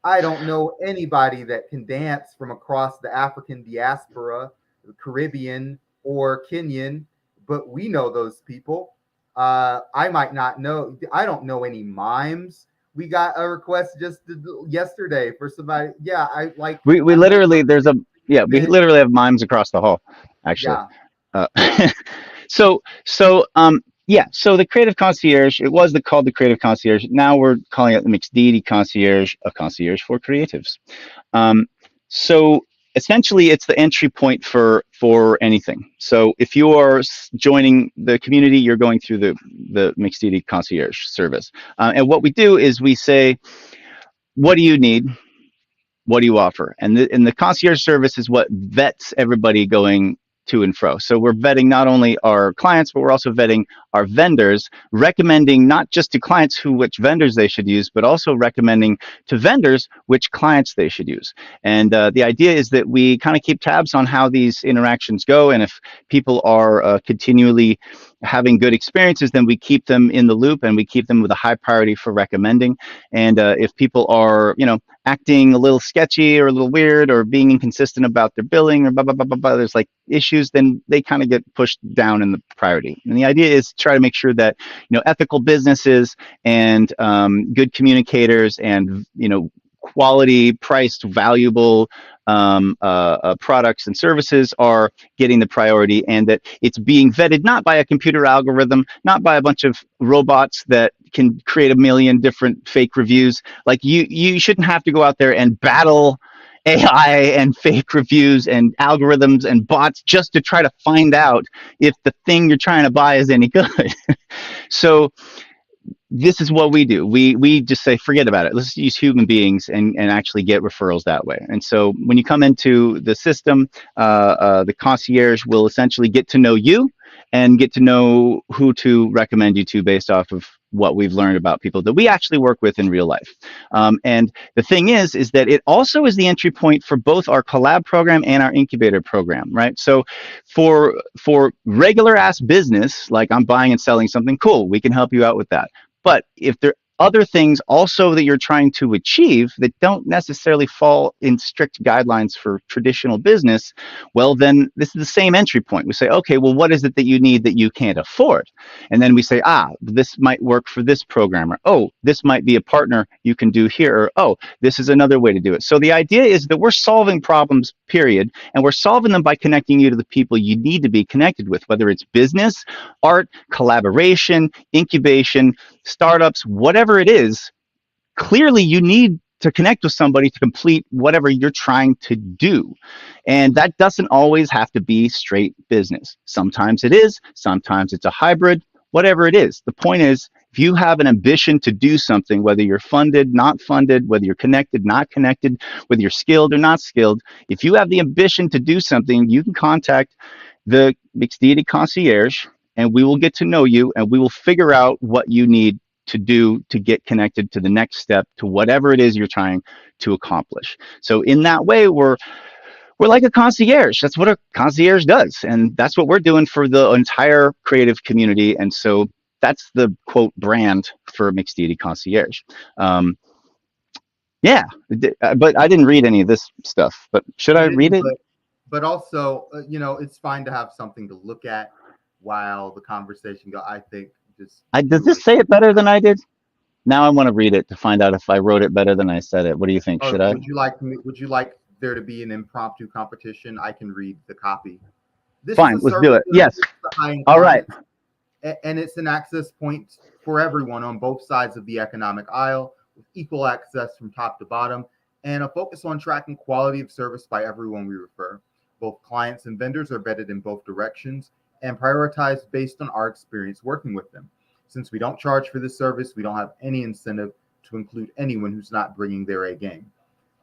S2: I don't know anybody that can dance from across the African diaspora, the Caribbean, or Kenyan, but we know those people. I might not know. I don't know any mimes. We got a request just yesterday for somebody. Yeah, I like.
S1: We
S2: I'm like,
S1: literally we
S2: man,
S1: literally have mimes across the hall, actually.
S2: yeah,
S1: Uh, so the creative concierge, it was called the creative concierge. Now we're calling it the mixed deity concierge, a concierge for creatives. Um, so essentially, it's the entry point for anything. So if you are joining the community, you're going through the mixed deity concierge service. And what we do is we say, what do you need? What do you offer? And the concierge service is what vets everybody going to and fro. So we're vetting not only our clients, but we're also vetting our vendors, recommending not just to clients which vendors they should use, but also recommending to vendors which clients they should use. And the idea is that we kind of keep tabs on how these interactions go, and if people are continually having good experiences, then we keep them in the loop and we keep them with a high priority for recommending. And if people are, acting a little sketchy or a little weird or being inconsistent about their billing or blah blah blah blah blah, there's like issues, then they kind of get pushed down in the priority. And the idea is to try to make sure that ethical businesses and good communicators and quality priced valuable products and services are getting the priority, and that it's being vetted not by a computer algorithm, not by a bunch of robots that can create a million different fake reviews. Like you shouldn't have to go out there and battle AI and fake reviews and algorithms and bots just to try to find out if the thing you're trying to buy is any good. So this is what we do. We just say, forget about it. Let's use human beings and actually get referrals that way. And so when you come into the system, the concierge will essentially get to know you and get to know who to recommend you to based off of what we've learned about people that we actually work with in real life. And the thing is that it also is the entry point for both our collab program and our incubator program, right? So for regular ass business, like I'm buying and selling something, cool, we can help you out with that. But if there are other things also that you're trying to achieve that don't necessarily fall in strict guidelines for traditional business, well, then this is the same entry point. We say, okay, well, what is it that you need that you can't afford? And then we say, this might work for this programmer. Oh, this might be a partner you can do here. Or, oh, this is another way to do it. So the idea is that we're solving problems, period. And we're solving them by connecting you to the people you need to be connected with, whether it's business, art, collaboration, incubation, startups, whatever it is. Clearly you need to connect with somebody to complete whatever you're trying to do. And that doesn't always have to be straight business. Sometimes it is, sometimes it's a hybrid, whatever it is. The point is, if you have an ambition to do something, whether you're funded, not funded, whether you're connected, not connected, whether you're skilled or not skilled, if you have the ambition to do something, you can contact the mixed deity concierge, and we will get to know you and we will figure out what you need to do to get connected to the next step to whatever it is you're trying to accomplish. So in that way, we're like a concierge. That's what a concierge does, and that's what we're doing for the entire creative community. And so that's the quote brand for mixed deity concierge. Um, yeah, but I didn't read any of this stuff. But should I
S2: you
S1: read
S2: didn't,
S1: it?
S2: but also, it's fine to have something to look at while the conversation go. I think just
S1: Does
S2: do
S1: this
S2: it.
S1: say it better than I did? Now I want to read it to find out if I wrote it better than I said it. What do you think?
S2: Or
S1: Should I?
S2: would you like me? Would you like there to be an impromptu competition? I can read the copy. This is
S1: Fine,
S2: a
S1: let's do
S2: service
S1: it.
S2: of
S1: Yes.
S2: the high-end
S1: All right.
S2: clients, and it's an access point for everyone on both sides of the economic aisle, with equal access from top to bottom, and a focus on tracking quality of service by everyone we refer. Both clients and vendors are vetted in both directions and prioritized based on our experience working with them. Since we don't charge for this service, we don't have any incentive to include anyone who's not bringing their A game.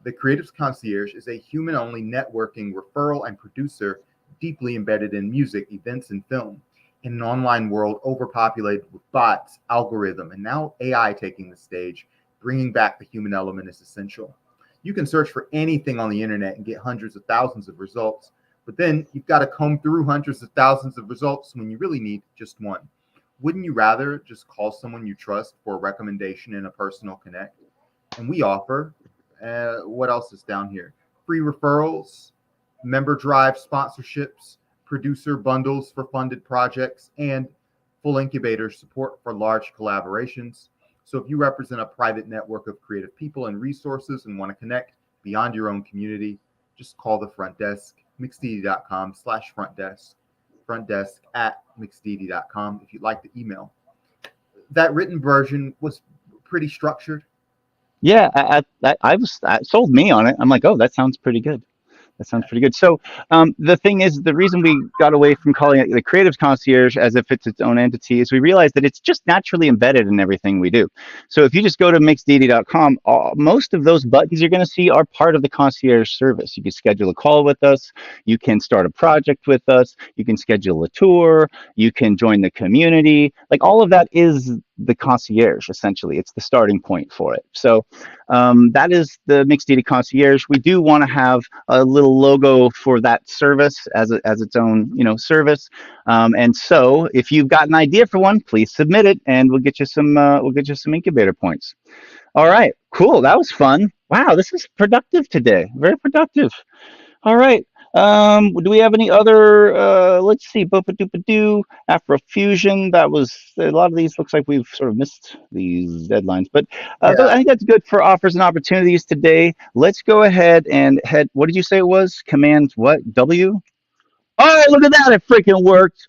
S2: The Creatives Concierge is a human only networking referral and producer deeply embedded in music, events, and film. In an online world overpopulated with bots, algorithm, and now AI taking the stage, bringing back the human element is essential. You can search for anything on the internet and get hundreds of thousands of results, but then you've got to comb through hundreds of thousands of results when you really need just one. Wouldn't you rather just call someone you trust for a recommendation and a personal connect? And we offer What else is down here? Free referrals, member drive sponsorships, producer bundles for funded projects, and full incubator support for large collaborations. So if you represent a private network of creative people and resources and want to connect beyond your own community, just call the front desk, mixdd.com/front desk, front desk at mixdd.com if you'd like to email. That written version was pretty structured.
S1: Yeah, I sold me on it. I'm like, oh, that sounds pretty good. That sounds
S2: Yeah.
S1: pretty good. So the thing is, the reason we got away from calling it the Creative Concierge as if it's its own entity is we realized that it's just naturally embedded in everything we do. So if you just go to mixdd.com, most of those buttons you're going to see are part of the concierge service. You can schedule a call with us. You can start a project with us. You can schedule a tour. You can join the community. Like all of that is the concierge, essentially. It's the starting point for it. So that is the Mixed Data Concierge. We do want to have a little logo for that service as its own service. And so if you've got an idea for one, please submit it, and we'll get you some incubator points. All right, cool. That was fun. Wow, this is productive today. Very productive. All right. Do we have any other? Let's see. Boop-a-doop-a-doo. Afrofusion. That was a lot of these. Looks like we've sort of missed these deadlines, but
S2: Yeah.
S1: I think that's good for offers and opportunities today. Let's go ahead and head. What did you say it was? Command what? W. All right. Look at that. It freaking worked.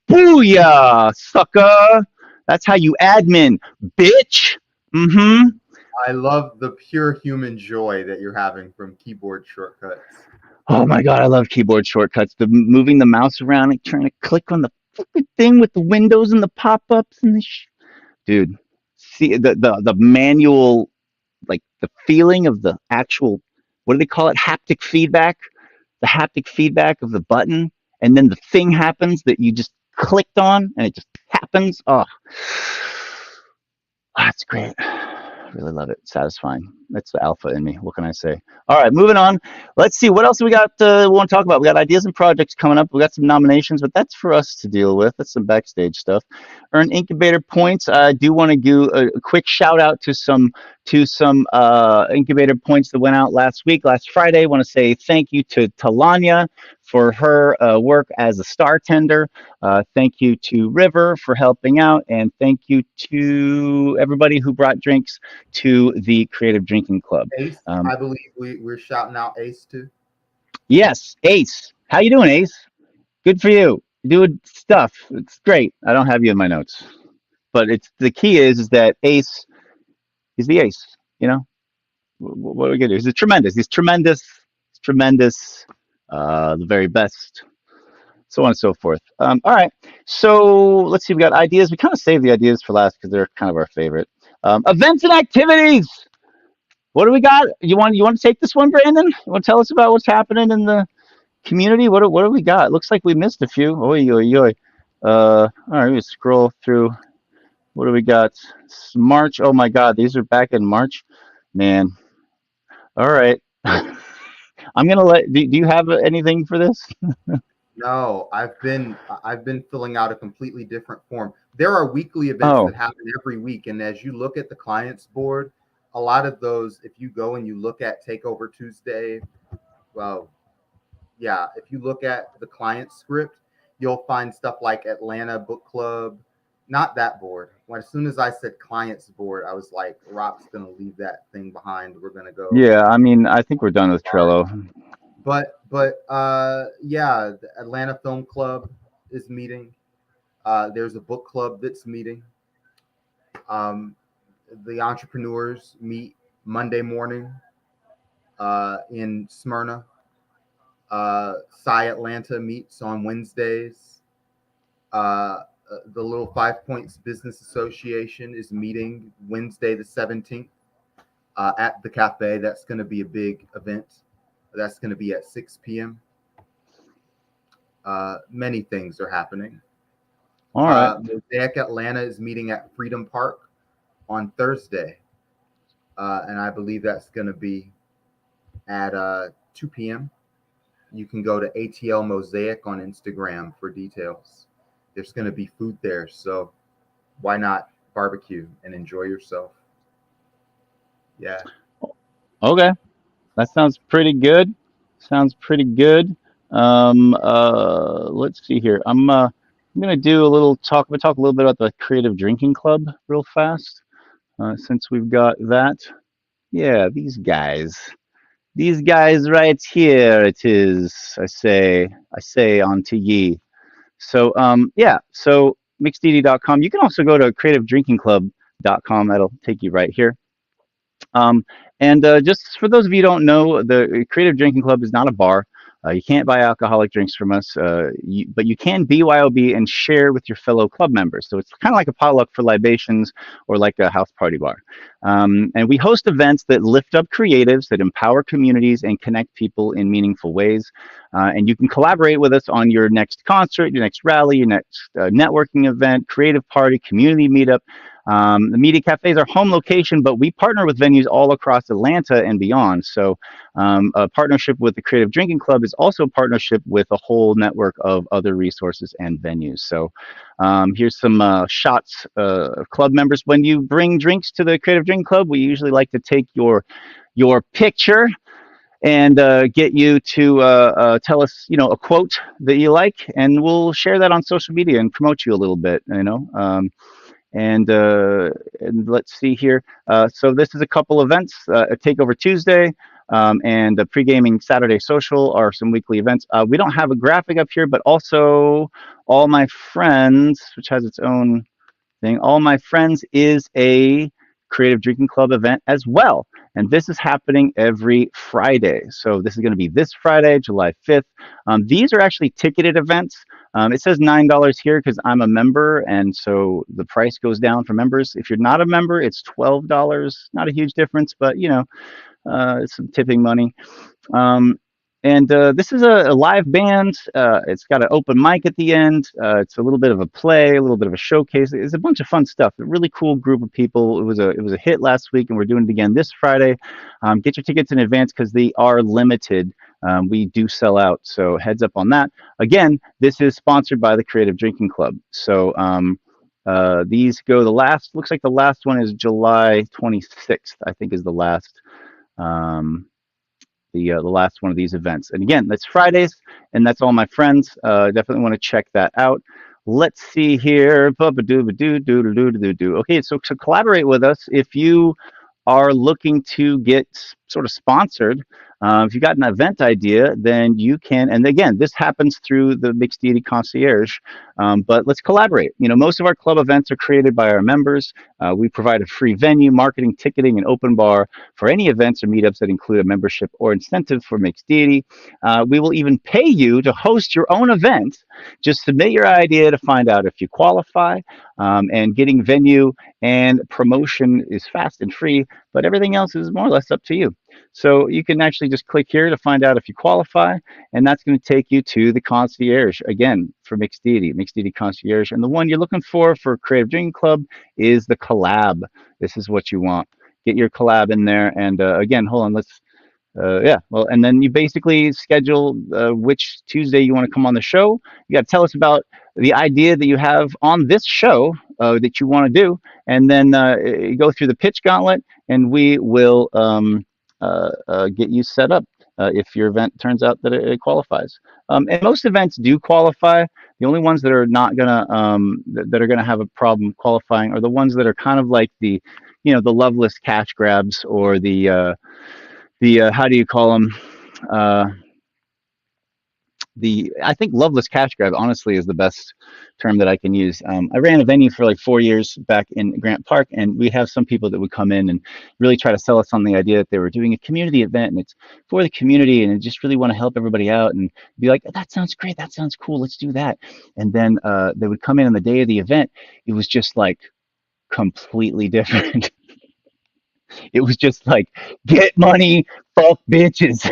S1: Booyah, sucker. That's how you admin, bitch. Mm-hmm.
S2: I love the pure human joy that you're having from keyboard shortcuts.
S1: Oh my god, I love keyboard shortcuts. The moving the mouse around and trying to click on the fucking thing with the windows and the pop-ups and dude. See the manual, like the feeling of the actual, what do they call it? Haptic feedback. The haptic feedback of the button, and then the thing happens that you just clicked on and it just happens. Oh, that's great. Really love it. Satisfying. That's the alpha in me. What can I say? All right, moving on. Let's see. What else we got we want to talk about? We got ideas and projects coming up. We got some nominations, but that's for us to deal with. That's some backstage stuff. Earn incubator points. I do want to do a quick shout out to some incubator points that went out last week, last Friday. I want to say thank you to Talanya for her work as a star tender. Thank you to River for helping out, and thank you to everybody who brought drinks to the Creative Drinking Club.
S2: Ace, I believe we're shouting out Ace too.
S1: Yes, Ace. How you doing, Ace? Good for you. You're doing stuff. It's great. I don't have you in my notes, but it's the key is that Ace is the Ace. You know what are we gonna do? He's tremendous. He's tremendous. He's tremendous. The very best. So on and so forth. All right. So let's see. We got ideas. We kind of saved the ideas for last because they're kind of our favorite. Events and activities. What do we got? You want to take this one, Brandon? You want to tell us about what's happening in the community? What do we got? Looks like we missed a few. Oi, oi, oi. All right, we scroll through. What do we got? March. Oh my God, these are back in March. Man. All right. I'm gonna let. Do you have anything for this?
S2: No, I've been filling out a completely different form. There are weekly events
S1: Oh,
S2: that happen every week, and as you look at the clients board, a lot of those, if you go and you look at Takeover Tuesday, well, yeah, if you look at the client script, you'll find stuff like Atlanta Book Club, not that board. When as soon as I said clients board, I was like, Rob's gonna leave that thing behind. We're gonna go.
S1: yeah. I mean, I think we're done with Trello.
S2: But yeah, the Atlanta Film Club is meeting. There's a book club that's meeting. Um, the entrepreneurs meet Monday morning in Smyrna. Sci Atlanta meets on Wednesdays. The Little Five Points Business Association is meeting Wednesday the 17th at the cafe. That's going to be a big event. That's going to be at 6 p.m. Many things are happening.
S1: All right.
S2: Mosaic Atlanta is meeting at Freedom Park on Thursday. And I believe that's going to be at 2 p.m. You can go to ATL Mosaic on Instagram for details. There's going to be food there. So why not barbecue and enjoy yourself? Yeah.
S1: Okay, that sounds pretty good. Sounds pretty good. Let's see here. I'm gonna do a little talk. I'm gonna talk a little bit about the Creative Drinking Club real fast, since we've got that. Yeah, these guys. These guys right here. It is. I say unto ye. So yeah. So mixdd.com. You can also go to creativedrinkingclub.com. That'll take you right here. Um, and just for those of you who don't know, the Creative Drinking Club is not a bar. You can't buy alcoholic drinks from us, but you can BYOB and share with your fellow club members. So it's kind of like a potluck for libations or like a house party bar. And we host events that lift up creatives, that empower communities, and connect people in meaningful ways. And you can collaborate with us on your next concert, your next rally, your next networking event, creative party, community meetup. The Media Cafe is our home location, but we partner with venues all across Atlanta and beyond. So, a partnership with the Creative Drinking Club is also a partnership with a whole network of other resources and venues. So, here's some shots of club members. When you bring drinks to the Creative Drinking Club, we usually like to take your picture and get you to tell us, a quote that you like, and we'll share that on social media and promote you a little bit. And let's see here. So this is a couple events: a Takeover Tuesday and a pre-gaming Saturday social are some weekly events. We don't have a graphic up here, but also All My Friends, which has its own thing. All My Friends is a Creative Drinking Club event as well. And this is happening every Friday. So this is going to be this Friday, July 5th. These are actually ticketed events. It says $9 here because I'm a member, and so the price goes down for members. If you're not a member, it's $12. Not a huge difference, but it's some tipping money. Um, and this is a live band. It's got an open mic at the end. It's a little bit of a play, a little bit of a showcase. It's a bunch of fun stuff. A really cool group of people. It was a hit last week, and we're doing it again this Friday. Get your tickets in advance because they are limited. We do sell out, so heads up on that. Again, this is sponsored by the Creative Drinking Club. So these go. Looks like the last one is July 26th. I think is the last. Um, the last one of these events. And again, that's Fridays, and that's All My Friends. Definitely want to check that out. Let's see here. Okay, so to collaborate with us, if you are looking to get sort of sponsored, if you got an event idea, then you can. And again, this happens through the Mixed Deity Concierge. But let's collaborate. Most of our club events are created by our members. We provide a free venue, marketing, ticketing, and open bar for any events or meetups that include a membership or incentive for Mixed Deity. We will even pay you to host your own event. Just submit your idea to find out if you qualify. And getting venue and promotion is fast and free, but everything else is more or less up to you. So you can actually just click here to find out if you qualify, and that's going to take you to the concierge again for Mixed Deity Concierge. And the one you're looking for Creative Drinking Club is the collab. This is what you want. Get your collab in there. And again, hold on, let's yeah, well, and then you basically schedule which Tuesday you want to come on the show. You got to tell us about the idea that you have on this show that you want to do, and then you go through the pitch gauntlet, and we will get you set up if your event turns out that it qualifies. And most events do qualify. The only ones that are not gonna that are gonna have a problem qualifying are the ones that are kind of like the loveless cash grabs or the how do you call them? Uh, I think loveless cash grab honestly is the best term that I can use. I ran a venue for like 4 years back in Grant Park, and we have some people that would come in and really try to sell us on the idea that they were doing a community event and it's for the community and they just really want to help everybody out and be like, that sounds great, that sounds cool, let's do that. And then they would come in on the day of the event. It was just like completely different. It was just like get money, fuck bitches.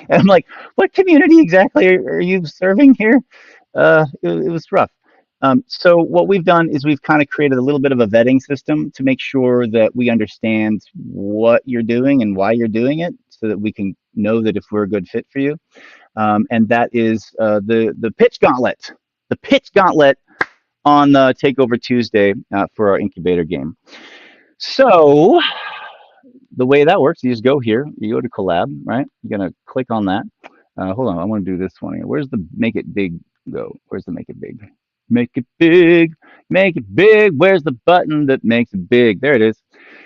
S1: And I'm like, what community exactly are you serving here? It was rough. So what we've done is we've kind of created a little bit of a vetting system to make sure that we understand what you're doing and why you're doing it, so that we can know that if we're a good fit for you. And that is the pitch gauntlet, the pitch gauntlet on Takeover Tuesday for our incubator game. So the way that works, you just go here, you go to collab, right? You're gonna click on that. Hold on, I want to do this one here. Where's the make it big go? Where's the make it big? Make it big, make it big. Where's the button that makes it big? There it is.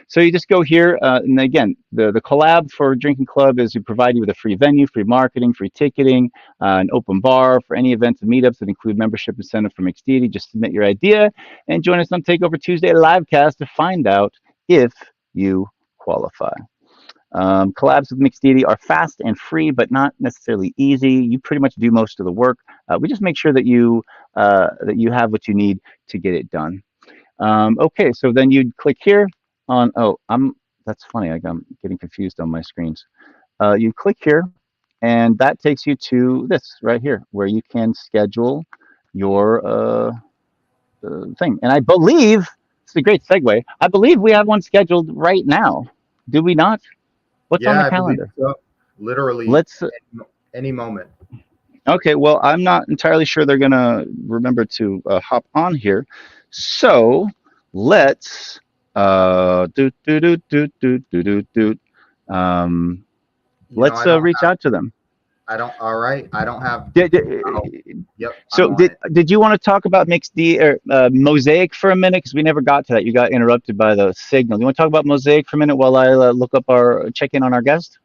S1: So you just go here, and again, the collab for Drinking Club is we provide you with a free venue, free marketing, free ticketing, an open bar for any events and meetups that include membership incentive for Mixed Deity. Just submit your idea and join us on Takeover Tuesday livecast to find out if you qualify. Collabs with Mixed Deity are fast and free, but not necessarily easy. You pretty much do most of the work. We just make sure that you have what you need to get it done. Okay, so then you'd click here on. Oh, That's funny. I'm getting confused on my screens. You click here, and that takes you to this right here, where you can schedule your thing. And I believe it's a great segue. I believe we have one scheduled right now. Do we not? What's on
S2: Yeah,
S1: the
S2: I believe
S1: calendar?
S2: so. Literally
S1: Let's.
S2: any moment.
S1: Okay, well, I'm not entirely sure they're gonna remember to hop on here, so let's do do do do do do do do. Um,
S2: You know,
S1: let's
S2: I don't
S1: reach
S2: have.
S1: out to them.
S2: I don't. All right. I don't have.
S1: Did,
S2: Oh, yep. I'm
S1: so
S2: on it.
S1: did you want to talk about mixed D or mosaic for a minute? Because we never got to that. You got interrupted by the signal. You want to talk about mosaic for a minute while I look up our check in on our guest?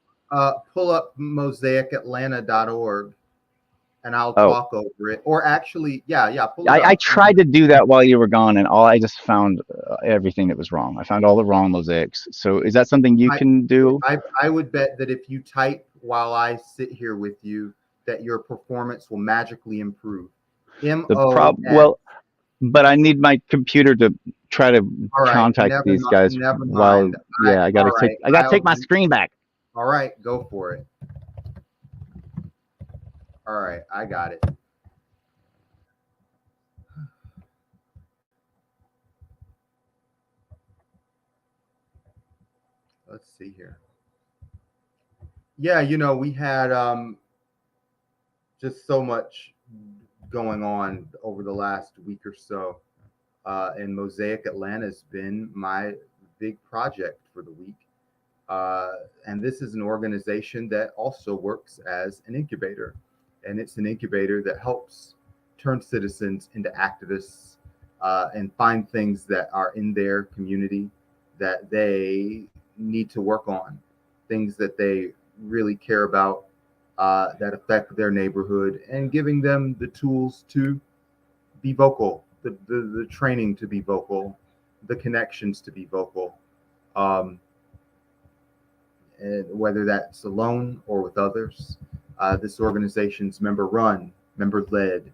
S2: Pull up mosaicatlanta.org and I'll
S1: Oh,
S2: talk over it. Or actually, yeah, pull it
S1: I
S2: up.
S1: tried to do that while you were gone, and all I just found everything that was wrong. I found all the wrong mosaics. So is that something you
S2: I,
S1: can do?
S2: I would bet that if you type while I sit here with you, that your performance will magically improve.
S1: The
S2: MOS.
S1: well, but I need my computer to try to
S2: All right,
S1: contact these guys
S2: never
S1: while.
S2: mind.
S1: Yeah,
S2: All right,
S1: I gotta take my screen back.
S2: all right, go for it. All right, I got it. Let's see here. Yeah, we had just so much going on over the last week or so. And Mosaic Atlanta has been my big project for the week. And this is an organization that also works as an incubator. And it's an incubator that helps turn citizens into activists and find things that are in their community that they need to work on, things that they really care about that affect their neighborhood, and giving them the tools to be vocal, the training to be vocal, the connections to be vocal. Um, and whether that's alone or with others. This organization's member run, member led,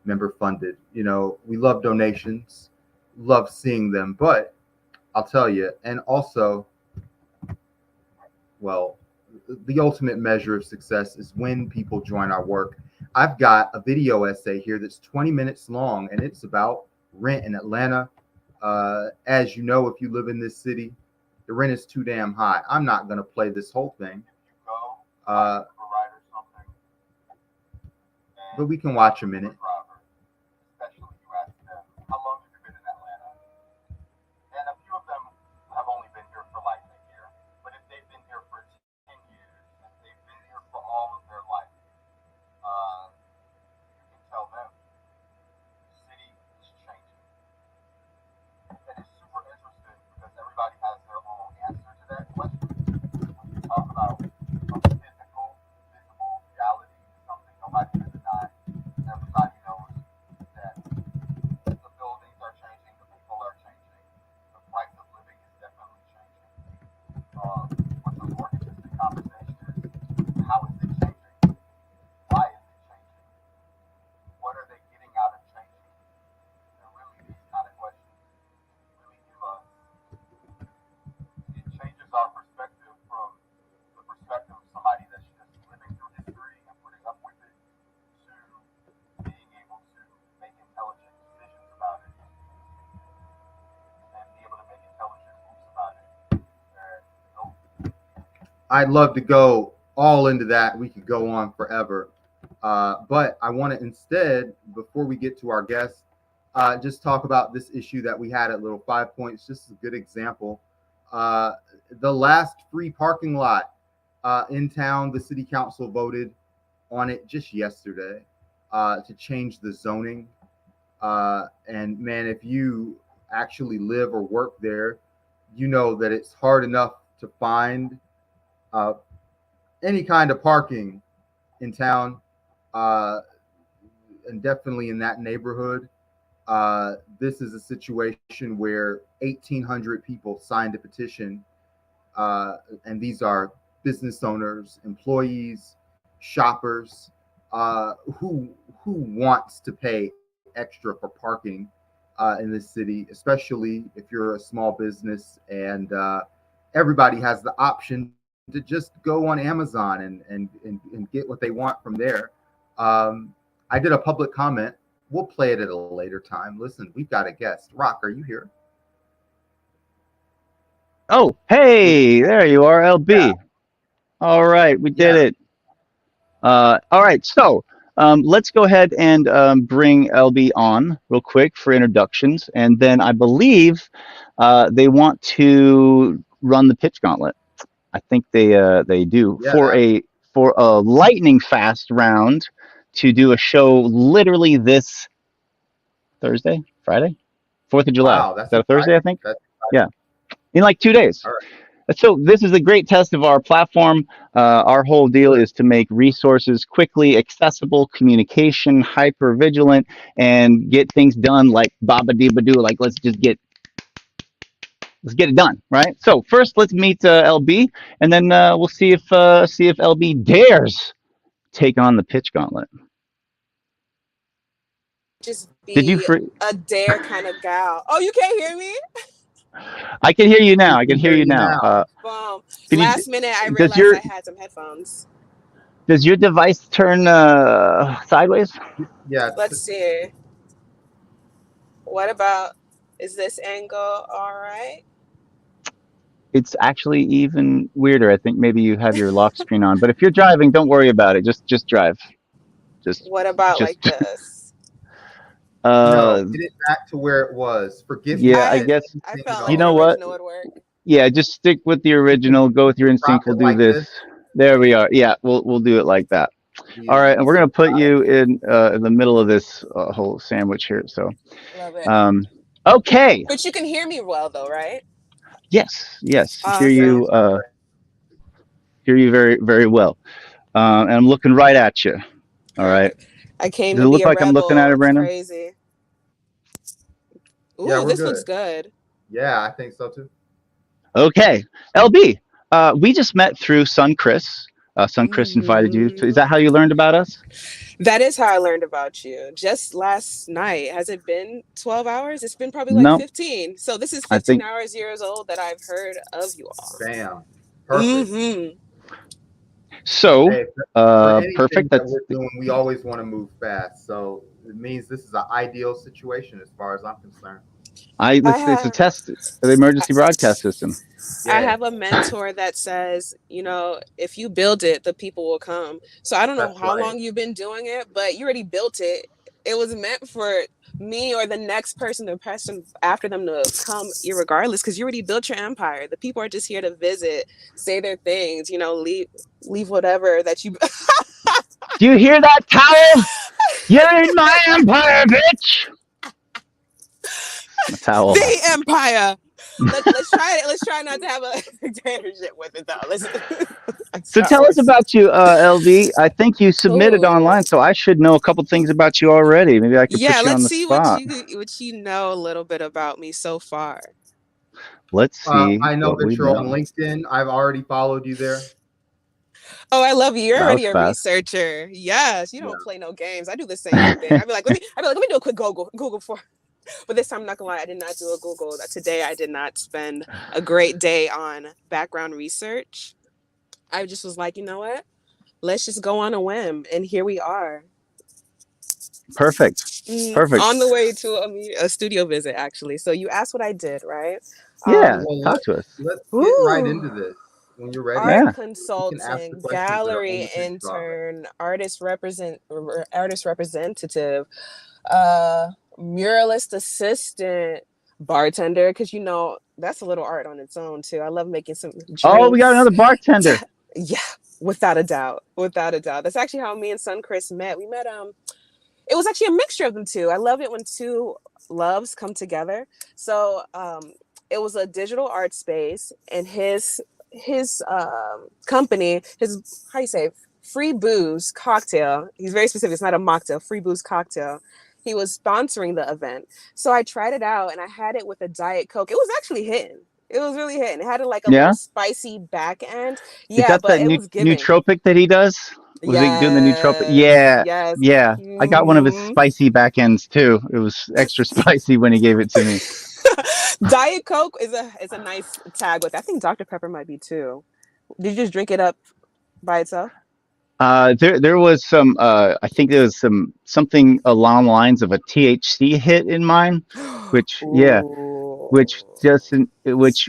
S2: member funded. We love donations, love seeing them, but I'll tell you, and also, well, the ultimate measure of success is when people join our work. I've got a video essay here that's 20 minutes long, and it's about rent in Atlanta. As you know, if you live in this city, the rent is too damn high. I'm not going to play this whole thing, uh, but we can watch a minute. I'd love to go all into that. We could go on forever. But I want to instead, before we get to our guest, just talk about this issue that we had at Little 5 Points. Just a good example Uh, the last free parking lot in town, the city council voted on it just yesterday to change the zoning. And man, if you actually live or work there, you know that it's hard enough to find uh, any kind of parking in town, uh, and definitely in that neighborhood. This is a situation where 1,800 people signed a petition, and these are business owners, employees, shoppers, who wants to pay extra for parking in this city, especially if you're a small business, and everybody has the option to just go on Amazon and get what they want from there. Um, I did a public comment. We'll play it at a later time. Listen, we've got a guest. Rock, are you here?
S1: Oh, hey, there you are, LB. All right, we did
S2: Yeah.
S1: it. All right, so let's go ahead and bring LB on real quick for introductions, and then I believe they want to run the pitch gauntlet. I think they do
S2: Yeah.
S1: for a lightning fast round to do a show literally this Thursday, Friday, 4th of July. Is
S2: Wow, that's
S1: that a Thursday? I
S2: exciting.
S1: think.
S2: That's
S1: Yeah, in like 2 days.
S2: all right.
S1: So this is a great test of our platform. Our whole deal
S2: Good.
S1: is to make resources quickly accessible, communication hyper vigilant, and get things done like baba dee ba doo. Like let's get it done, right? So first, let's meet LB, and then we'll see if LB dares take on the pitch gauntlet.
S3: Just
S1: Did you?
S3: be a dare kind of gal. Oh, you can't hear me?
S1: I can hear you now.
S2: We
S1: I can
S2: can
S1: hear
S2: hear
S1: you
S2: you
S1: now.
S2: now.
S3: Boom.
S1: Can you?
S3: Last minute, I
S1: Does
S3: realized
S1: your
S3: I had some headphones.
S1: does your device turn sideways?
S2: Yeah.
S3: Let's see. What about, is this angle all right?
S1: It's actually even weirder. I think maybe you have your lock screen on. But if you're driving, don't worry about it. Just drive. Just
S3: What about like
S1: just
S3: this?
S2: No,
S1: uh
S2: get it back to where it was. Forget
S1: yeah, I
S3: I
S1: guess
S3: I
S2: anything at
S3: felt
S1: you
S3: like an
S1: know
S2: all.
S1: what?
S3: original would work.
S1: Yeah, just stick with the original. Go with your
S2: Prop
S1: instinct. We'll
S2: it
S1: do
S2: like
S1: this.
S2: this.
S1: There we are. Yeah, we'll do it like that. All right, and we're
S2: Beautiful.
S1: gonna put you in the middle of this whole sandwich here. So,
S3: Love it.
S1: um, okay.
S3: But you can hear me well though, right?
S1: Yes, yes.
S2: Yeah,
S3: Awesome.
S1: Hear you very very well. And I'm looking right at you. All right.
S3: Perfect. I came
S1: Does
S3: to
S1: it
S3: be
S1: look
S3: a
S1: like I'm looking at
S3: rebel.
S1: it,
S3: It's
S1: Brandon?
S3: crazy.
S2: yeah,
S3: Ooh,
S2: we're
S3: this looks
S2: good.
S3: good.
S2: Yeah, I think so too.
S1: Okay, LB. We just met through Son Chris. Son Chris invited you. Is
S3: Hmm.
S1: that how you learned about us?
S3: That is how I learned about you. Just last night. Has it been 12 hours? It's been probably like
S1: No,
S3: 15. So this is
S1: I
S3: 15
S1: think
S3: hours years old that I've heard of you all.
S2: Bam. Perfect.
S3: Mm-hmm.
S1: so.
S2: Hey, for anything
S1: Perfect.
S2: that
S1: That's
S2: we're doing, we always want to move fast. So it means this is an ideal situation as far as I'm concerned.
S3: I
S1: it's a
S3: have
S1: test of the emergency broadcast system.
S3: I
S2: Yeah,
S3: have a mentor that says, if you build it, the people will come. So I don't know
S2: that's
S3: how
S2: right.
S3: long you've been doing it, but you already built it. It was meant for me or the next person, the person after them to come irregardless, because you already built your empire. The people are just here to visit, say their things, leave whatever that you
S1: Do you hear that, towel? You're in my empire, bitch. A towel.
S3: the empire. Let's try it. Let's try not to have a dictatorship with it though. Let's like
S1: So
S3: Star
S1: tell us
S3: Wars.
S1: about you, LV. I think you submitted
S3: Cool.
S1: online, so I should know a couple things about you already. Maybe I could
S3: Yeah,
S1: put you on
S3: let's
S1: the
S3: see what
S1: spot.
S3: you know a little bit about me so far.
S1: Let's see
S2: I know
S1: what
S2: that
S1: we
S2: you're on
S1: know.
S2: LinkedIn. I've already followed you there.
S3: Oh, I love you. You're
S1: That was
S3: already a
S1: fast.
S3: researcher. Yes, you
S2: Yeah.
S3: don't play no games. I do the same thing. Let me do a quick Google for. But this time, I'm not gonna lie, I did not do a Google. Today, I did not spend a great day on background research. I just was like, you know what? Let's just go on a whim, and here we are.
S1: Perfect. Perfect.
S3: On the way to a studio visit, actually. So you asked what I did, right?
S1: Yeah.
S3: Um,
S2: Well,
S1: Talk to us.
S2: let's get right
S3: woo,
S2: into this. When you're ready,
S3: art
S1: Yeah.
S2: we can ask the
S3: consultant,
S2: questions that are on
S3: gallery
S2: the pitch gauntlet.
S3: intern, artist representative, uh, muralist assistant, bartender, because that's a little art on its own too. I love making some
S1: Oh, we got
S3: drinks.
S1: another bartender.
S3: Yeah, without a doubt, without a doubt. That's actually how me and Son Chris met. We met it was actually a mixture of them two. I love it when two loves come together. So it was a digital art space, and his company, his, how you say, free booze cocktail. He's very specific. It's not a mocktail, free booze cocktail. He was sponsoring the event. So I tried it out and I had it with a Diet Coke. It was actually hitting. It was really hitting. It had like a little
S1: Yeah.
S3: spicy back end.
S1: Is
S3: Yeah,
S1: that
S3: but
S1: that
S3: it was giving.
S1: nootropic that he does? Was he doing the nootropic? Yeah.
S3: Yes.
S1: Yeah. I got one of his
S3: Mhm.
S1: spicy back ends too. It was extra spicy when he gave it to me.
S3: Diet Coke is a nice tag with it. I think Dr. Pepper might be too. Did you just drink it up by itself?
S1: There was some I think there was something along the lines of a THC hit in mine, which which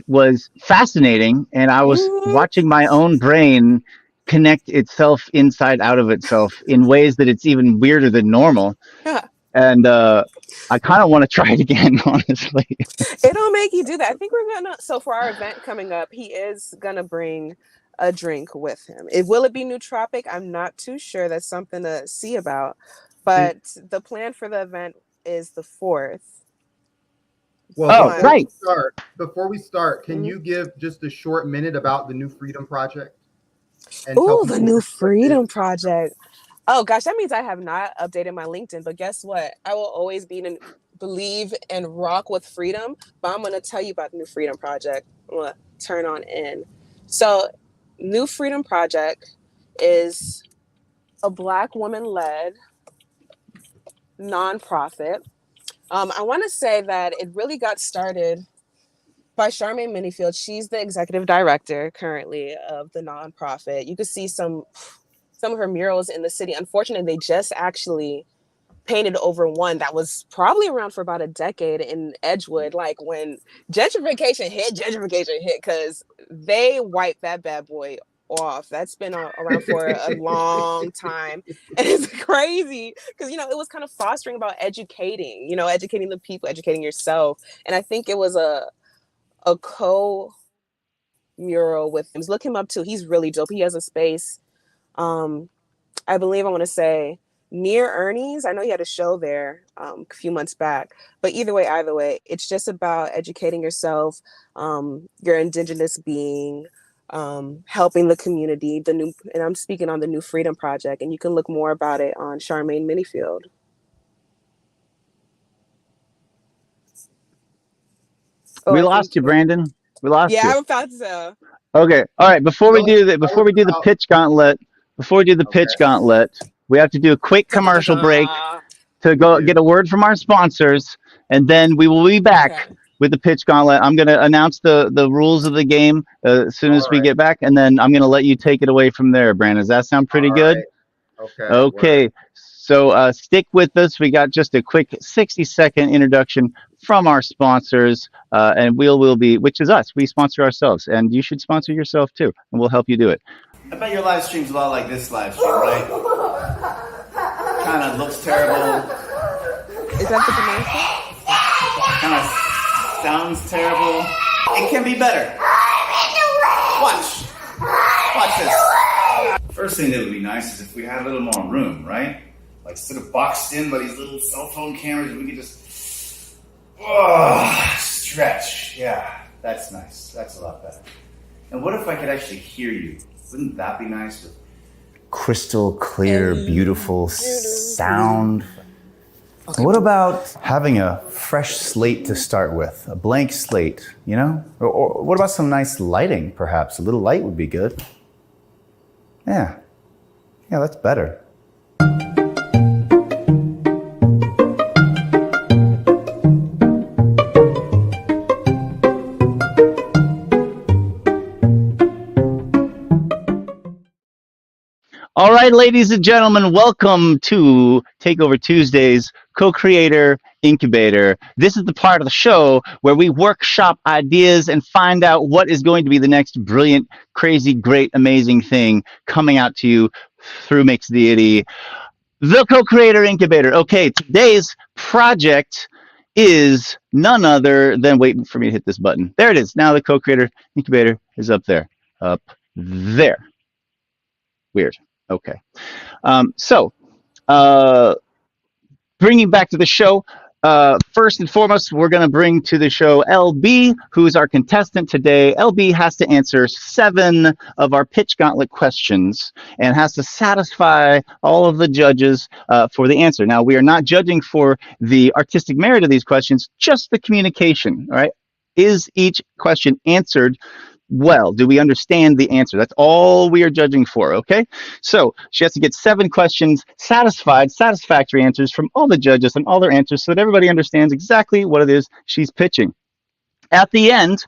S1: was fascinating, and I was watching my own brain connect itself inside out of itself in ways that it's even weirder than normal. And I kind of want to try it again, honestly.
S3: It'll make you do that. I think so for our event coming up, he is gonna bring a drink with him. Will it be nootropic? I'm not too sure. That's something to see about. But the plan for the event is the 4th.
S2: Well,
S1: right.
S2: Before we start, can you give just a short minute about the New Freedom Project?
S3: Oh, the New Freedom Project. Oh gosh, that means I have not updated my LinkedIn. But guess what? I will always believe and rock with freedom. But I'm gonna tell you about the New Freedom Project. I'm gonna turn on in. So, New Freedom Project is a Black woman-led nonprofit. I want to say that it really got started by Charmaine Minifield. She's the executive director currently of the nonprofit. You can see some of her murals in the city. Unfortunately, they just actually painted over one that was probably around for about a decade in Edgewood, like when gentrification hit, because they wiped that bad boy off. That's been around for a long time. And it's crazy because, it was kind of fostering about educating the people, educating yourself. And I think it was a co-mural with him. Look him up too. He's really dope. He has a space, I believe I want to say near Ernie's. I know you had a show there a few months back, but either way, it's just about educating yourself, your indigenous being, helping the community, and I'm speaking on the New Freedom Project, and you can look more about it on Charmaine Minifield.
S1: We lost you, Brandon. We lost you.
S3: Yeah, I'm about to.
S1: Okay. All right. Before we do the pitch gauntlet, we have to do a quick commercial break to go get a word from our sponsors, and then we will be back with the pitch gauntlet. I'm going to announce the rules of the game as soon as we get back, and then I'm going to let you take it away from there, Brandon. Does that sound pretty good?
S2: Right.
S1: Okay. So stick with us. We got just a quick 60-second introduction from our sponsors, and we'll be, which is us. We sponsor ourselves, and you should sponsor yourself too, and we'll help you do it.
S4: I bet your live stream's a lot like this live stream, right? Kind of looks terrible.
S3: Is that the commercial?
S4: Kind of sounds terrible. It can be better. Watch this. First thing that would be nice is if we had a little more room, right? Like instead of boxed in by these little cell phone cameras, we could just stretch. Yeah, that's nice. That's a lot better. And what if I could actually hear you? Wouldn't that be nice? With crystal clear, beautiful sound. Okay. What about having a fresh slate to start with? A blank slate, Or what about some nice lighting, perhaps? A little light would be good. Yeah, that's better.
S1: All right, ladies and gentlemen, welcome to Takeover Tuesdays, Co-Creator Incubator. This is the part of the show where we workshop ideas and find out what is going to be the next brilliant, crazy, great, amazing thing coming out to you through Mix Deity, the Co-Creator Incubator. Okay, today's project is none other than, waiting for me to hit this button. There it is. Now the co-creator incubator is up there. Up there. Weird. Okay. So, bringing back to the show, first and foremost, we're going to bring to the show LB, who's our contestant today. LB has to answer 7 of our pitch gauntlet questions and has to satisfy all of the judges for the answer. Now, we are not judging for the artistic merit of these questions, just the communication, all right? Is each question answered well? Do we understand the answer? That's all we are judging for, okay? So she has to get 7 questions satisfactory answers from all the judges and all their answers so that everybody understands exactly what it is she's pitching. At the end,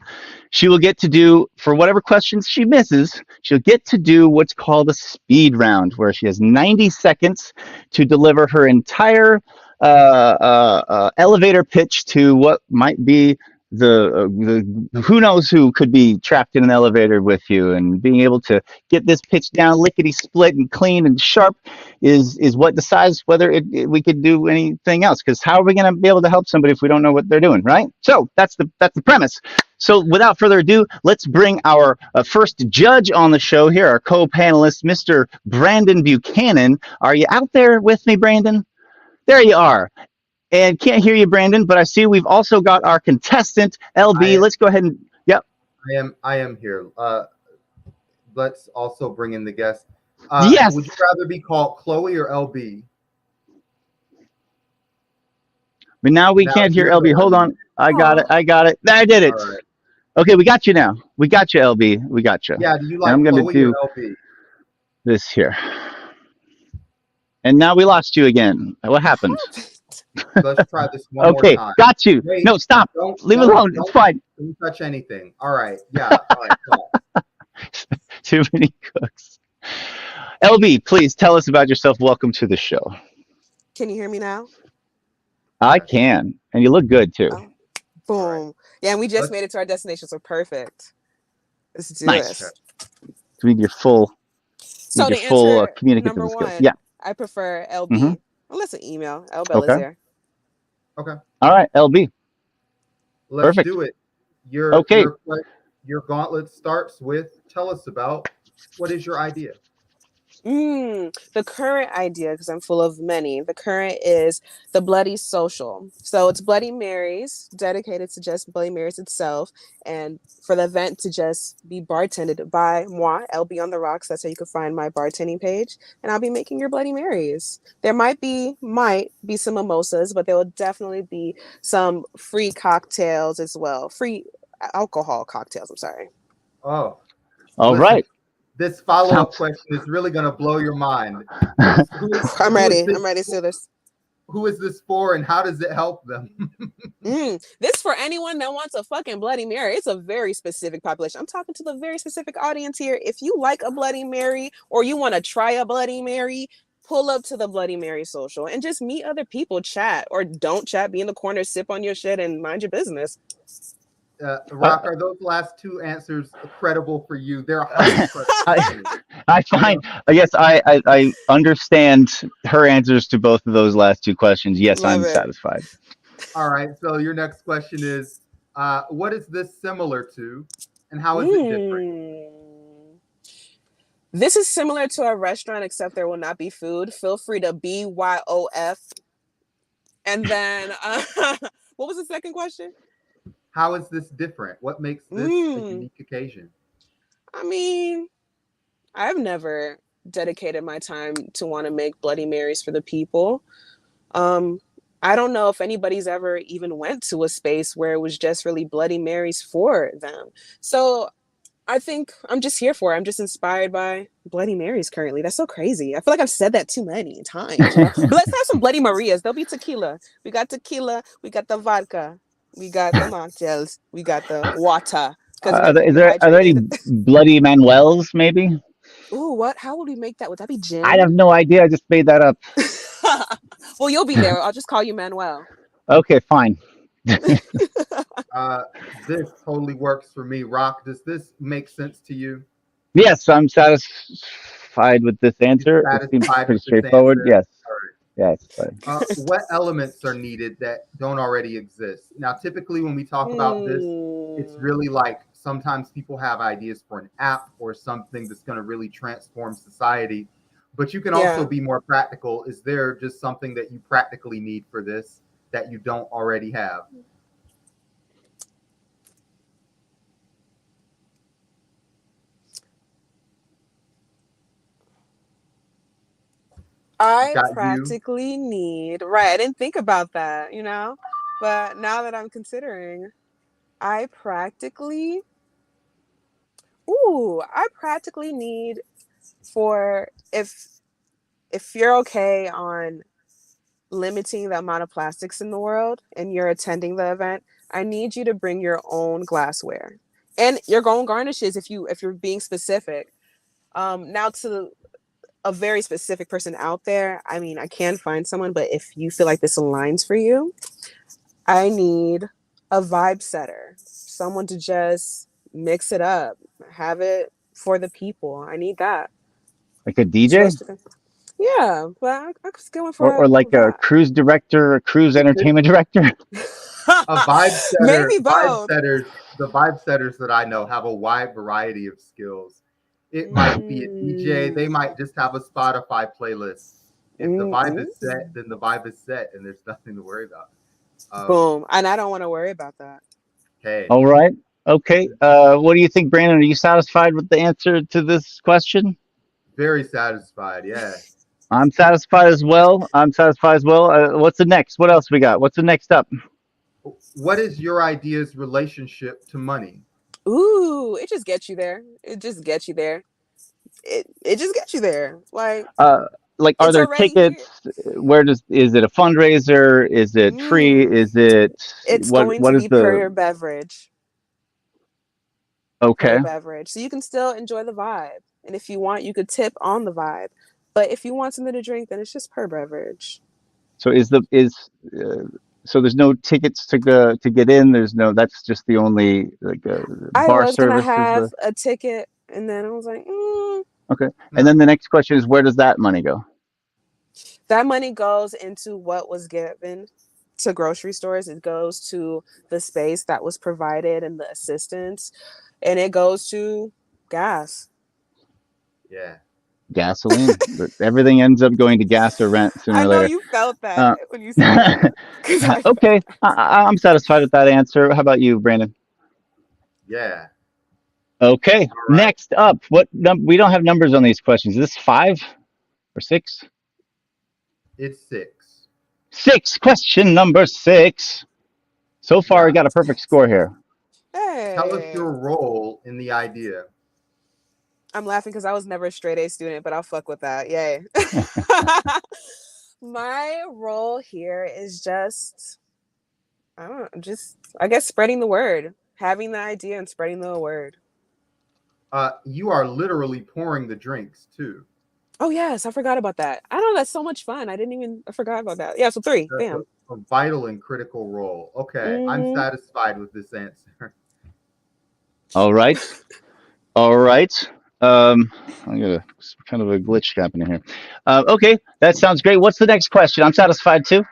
S1: she will get to do, for whatever questions she misses, she'll get to do what's called a speed round, where she has 90 seconds to deliver her entire elevator pitch to what might be the who knows who could be trapped in an elevator with you, and being able to get this pitch down lickety split and clean and sharp is what decides whether we could do anything else, because how are we going to be able to help somebody if we don't know what they're doing, right? So that's the premise. So without further ado, let's bring our first judge on the show here, our co-panelist, Mr. Brandon Buchanan. Are you out there with me, Brandon? There you are. And can't hear you, Brandon, but I see we've also got our contestant, LB. Let's go ahead and, yep.
S2: I am here. Let's also bring in the guest.
S1: Yes.
S2: Would you rather be called Chloe or LB?
S1: But now we can't hear LB. Hold on. I got it. I did it. Right. Okay, we got you now. We got you, LB. We got you.
S2: Yeah, do you like I'm Chloe do or LB?
S1: This here. And now we lost you again. What happened?
S2: Let's try this one more time.
S1: Okay, got you. Wait, no, stop. Leave it alone. It's fine.
S2: Don't touch anything. All right. Yeah. All right.
S1: Too many cooks. LB, please tell us about yourself. Welcome to the show.
S3: Can you hear me now?
S1: I can. And you look good, too.
S3: Oh, boom. Right. Yeah, and we just made it to our destination, so perfect. Let's do
S1: nice.
S3: this.
S1: We need your full,
S3: so
S1: your full communicative skills. Yeah.
S3: I prefer LB. Mm-hmm. Well, let's email. Bella's here.
S2: Okay.
S1: All right, LB.
S2: Let's Perfect. Do it. Your gauntlet starts with, tell us about, what is your idea?
S3: The current idea, because I'm full of many, the current is the Bloody Social. So it's Bloody Mary's, dedicated to just Bloody Mary's itself, and for the event to just be bartended by moi, LB on the Rocks. That's how you can find my bartending page, and I'll be making your Bloody Marys. There might be some mimosas, but there will definitely be some free cocktails as well. Free alcohol cocktails, I'm sorry.
S2: Oh.
S1: All right.
S2: This follow-up question is really going to blow your mind.
S3: I'm ready to do this.
S2: Who is this for, and how does it help them?
S3: This for anyone that wants a fucking Bloody Mary. It's a very specific population. I'm talking to the very specific audience here. If you like a Bloody Mary or you want to try a Bloody Mary, pull up to the Bloody Mary Social and just meet other people, chat, or don't chat, be in the corner, sip on your shit, and mind your business.
S2: Rock, are those last 2 answers credible for you? They're
S1: I find, yes, I understand her answers to both of those last 2 questions. Yes, I'm satisfied.
S2: All right, so your next question is, what is this similar to, and how is it different?
S3: This is similar to a restaurant, except there will not be food. Feel free to BYOF. And then, what was the second question?
S2: How is this different? What makes this a unique occasion?
S3: I mean, I've never dedicated my time to want to make Bloody Marys for the people. I don't know if anybody's ever even went to a space where it was just really Bloody Marys for them. So I think I'm just here for it. I'm just inspired by Bloody Marys currently. That's so crazy. I feel like I've said that too many times. You know? But let's have some Bloody Marias. There'll be tequila. We got tequila. We got the vodka. We got the mocktails. We got the water.
S1: Are there any Bloody Manuels, maybe?
S3: Ooh, what? How would we make that? Would that be gin?
S1: I have no idea. I just made that up.
S3: Well, you'll be there. I'll just call you Manuel.
S1: Okay, fine.
S2: This totally works for me. Rock, does this make sense to you?
S1: Yes, I'm satisfied with this answer. It seems pretty straightforward. Yes. Yes. But
S2: What elements are needed that don't already exist? Now, typically when we talk about this, it's really like sometimes people have ideas for an app or something that's going to really transform society. But you can also
S3: Yeah.
S2: be more practical. Is there just something that you practically need for this that you don't already have?
S3: I
S2: Got you.
S3: practically need, right. I didn't think about that, you know? But now that I'm considering, I practically, I practically need for if you're okay on limiting the amount of plastics in the world and you're attending the event, I need you to bring your own glassware and your own garnishes if you're being specific. Now to a very specific person out there, I mean, I can find someone, but if you feel like this aligns for you, I need a vibe setter, someone to just mix it up, have it for the people. I need that.
S1: like a DJ
S3: Yeah, but I was going
S1: or
S3: for
S1: like a
S3: that.
S1: cruise director, a cruise
S2: It could
S1: entertainment director.
S2: a vibe setter,
S3: Maybe both.
S2: the vibe setters that I know have a wide variety of skills. It might be a DJ, they
S3: Mm,
S2: might just have a Spotify playlist. If the vibe
S3: mm.
S2: is set, then the vibe is set and there's nothing to worry about.
S3: Boom. And I don't want to worry about that.
S2: Hey,
S1: All right. Okay. What do you think, Brandon? Are you satisfied with the answer to this question?
S2: very satisfied. Yeah.
S1: I'm satisfied as well. I'm satisfied as well. What's the next? What else we got? What's the next up?
S2: What is your idea's relationship to money?
S3: Ooh, it just gets you there. It just gets you there. It just gets you there. Like
S1: Uh, like, are
S3: it's
S1: there
S3: already here.
S1: tickets? Is it a fundraiser? Is it free?
S3: Mm.
S1: Is it
S3: It's going to
S1: what is
S3: be per
S1: the
S3: your beverage. Per
S1: okay?
S3: your beverage. So you can still enjoy the vibe. And if you want, you could tip on the vibe. But if you want something to drink, then it's just per beverage.
S1: So uh, so there's no tickets to go to get in. There's no. That's just the only like
S3: I
S1: bar
S3: was gonna
S1: service is
S3: have
S1: the
S3: a ticket, and then I was like,
S1: okay. And
S2: No.
S1: then the next question is where does that money go?
S3: that money goes into what was given to grocery stores. It goes to the space that was provided and the assistance, and it goes to gas.
S2: Yeah.
S1: Gasoline. Everything ends up going to gas or rent sooner
S3: I
S1: or
S3: know
S1: later.
S3: you felt that
S1: Uh,
S3: when you said it, because I felt
S1: okay, I'm satisfied with that answer. How about you, Brandon?
S2: Yeah.
S1: Okay,
S2: All right.
S1: next up, we don't have numbers on these questions. Is this 5 or 6?
S2: It's 6.
S1: 6. Question number 6. So far, I
S2: Yeah.
S1: got a perfect score here.
S2: Tell us
S3: hey,
S2: your role in the idea.
S3: I'm laughing because I was never a straight A student, but I'll fuck with that. Yay. My role here is just, I don't know, just, I guess, spreading the word, having the idea and spreading the word.
S2: You are literally pouring the drinks too.
S3: Oh, yes, I forgot about that. I know that's so much fun. I forgot about that. Yeah, so 3,
S2: That's
S3: bam.
S2: a vital and critical role. Okay, I'm
S3: Mm-hmm.
S2: satisfied with this answer.
S1: All right. All right. Um, I got kind of a glitch happening here. Okay, that sounds great. What's the next question? I'm satisfied too.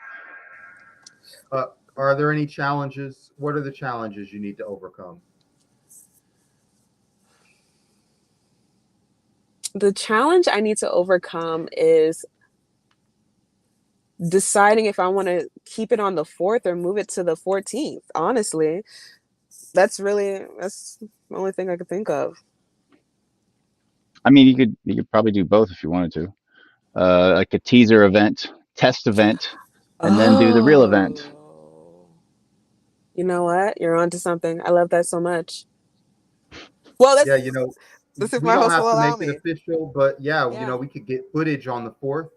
S2: Uh, are there any challenges? What are the challenges you need to overcome?
S3: The challenge I need to overcome is deciding if I want to keep it on the 4th or move it to the 14th. Honestly, that's the only thing I could think of.
S1: I mean, you could probably do both if you wanted to. Like a teaser event, test event, and then do the real event.
S3: Oh, you know what? You're onto something. I love that so much. Well,
S2: Yeah,
S3: let's see if
S2: we
S3: my
S2: don't
S3: host
S2: have
S3: will
S2: to
S3: allow
S2: make it
S3: me.
S2: official, but yeah,
S3: Yeah,
S2: we could get footage on the 4th,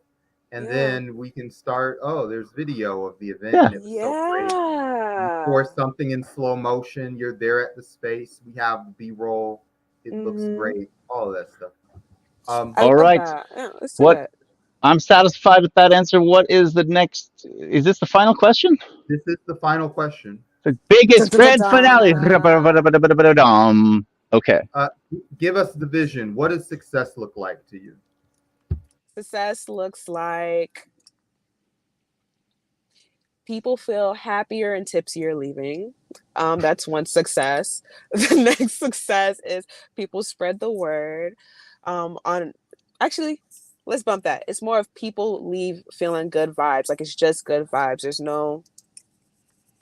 S2: and
S3: yeah,
S2: then we can start. Oh, there's video of the event,
S1: Yeah.
S2: and it was so great.
S3: yeah.
S2: Or something in slow motion. You're there at the space. We have B-roll. It looks
S3: Mm-hmm.
S2: great. All of that stuff. Um,
S3: I
S1: All
S3: love
S1: right.
S3: that. Yeah, let's do
S1: What
S3: it.
S1: I'm satisfied with that answer. What is the next? Is this the final question?
S2: this is the final question.
S1: The
S3: Da,
S1: biggest
S3: da, da,
S1: grand finale.
S3: da.
S1: Okay.
S2: Uh, Give us the vision. What does success look like to you?
S3: Success looks like people feel happier and tipsier leaving. That's one success. The next success is people spread the word. On actually, let's bump that. It's more of people leave feeling good vibes. Like it's just good vibes. There's no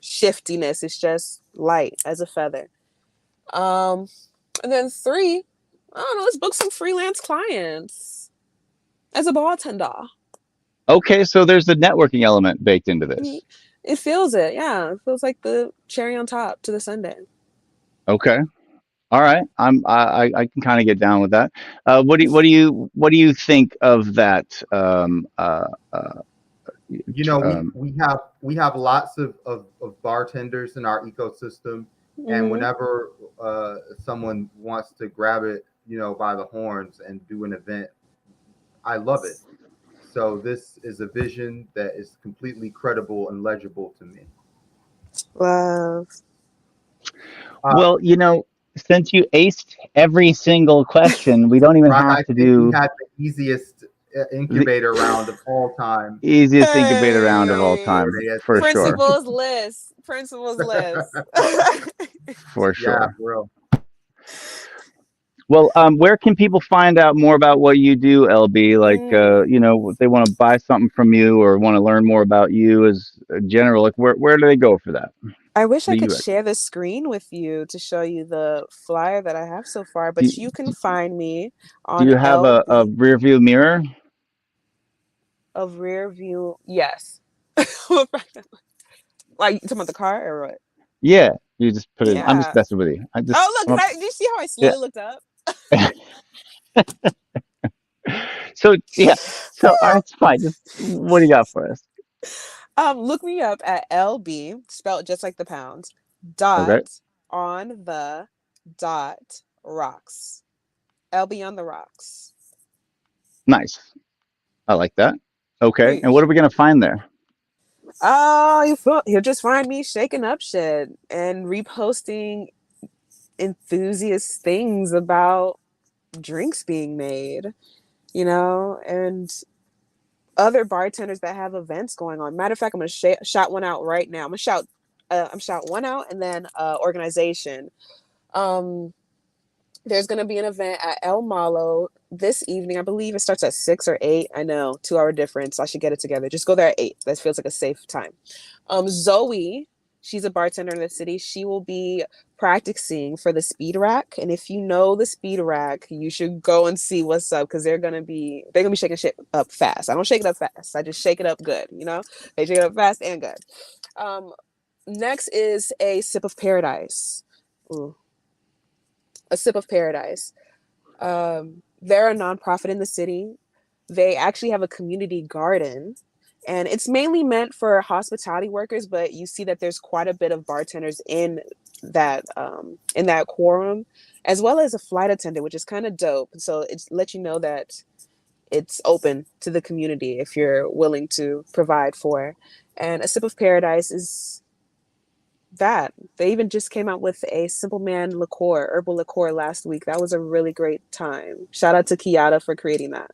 S3: shiftiness. It's just light as a feather. And then 3, I don't know, let's book some freelance clients as a bartender.
S1: Okay, so there's a networking element baked into this.
S3: It feels it, yeah. It feels like the cherry on top to the sundae.
S1: Okay. All right. I can kind of get down with that. What do you think of that?
S2: You know, we have lots of bartenders in our ecosystem, and whenever someone wants to grab it, by the horns and do an event, I love it. So this is a vision that is completely credible and legible to me.
S3: Love.
S1: Well, since you aced every single question, we don't even
S2: Right, I
S1: have to
S2: think we
S1: do
S2: had the easiest incubator round of all time.
S1: easiest incubator round of all
S3: Hey.
S1: time, for sure.
S3: Principals list. Principals list.
S1: For
S2: Yeah,
S1: sure.
S2: for real.
S1: Well, where can people find out more about what you do, LB? Like, if they want to buy something from you or want to learn more about you as a general, like where do they go for that?
S3: I wish
S1: What
S3: I
S1: do you
S3: could
S1: recommend?
S3: share the screen with you to show you the flyer that I have so far,
S1: Do,
S3: but you can find me
S1: do
S3: on
S1: you have a
S3: LB
S1: rear view mirror?
S3: of rear view. Yes. Like you talking about the car or what?
S1: Yeah, you just put it in. I'm just
S3: Yeah.
S1: messing with you.
S3: Oh look,
S1: I'm
S3: did you see how I
S1: yeah.
S3: slowly looked up?
S1: So yeah, so all right, it's fine. Just what do you got for us?
S3: Look me up at LB, spelled just like the pound,
S1: Okay,
S3: dot on the dot rocks. LB on the rocks.
S1: nice. I like that. Okay, and what
S3: Preach.
S1: are we gonna find there?
S3: Oh, you'll just find me shaking up shit and reposting enthusiast things about drinks being made, and other bartenders that have events going on. Matter of fact, I'm gonna shout one out right now. I'm shout one out, and then organization. Um, there's gonna be an event at El Malo this evening. I believe it starts at 6 or 8. I know, 2-hour difference. I should get it together. Just go there at 8. That feels like a safe time. Zoe, she's a bartender in the city. She will be practicing for the speed rack, and if you know the speed rack, you should go and see what's up because they're gonna be shaking shit up fast. I don't shake it up fast. I just shake it up good. They shake it up fast and good. Next is a sip of paradise. Ooh. A sip of paradise. They're a nonprofit in the city. They actually have a community garden, and it's mainly meant for hospitality workers, but you see that there's quite a bit of bartenders in that quorum, as well as a flight attendant, which is kind of dope. So it's let you know that it's open to the community if you're willing to provide for. And a sip of paradise is that. They even just came out with a Simple Man liqueur, herbal liqueur last week. That was a really great time. Shout out to Kiata for creating that.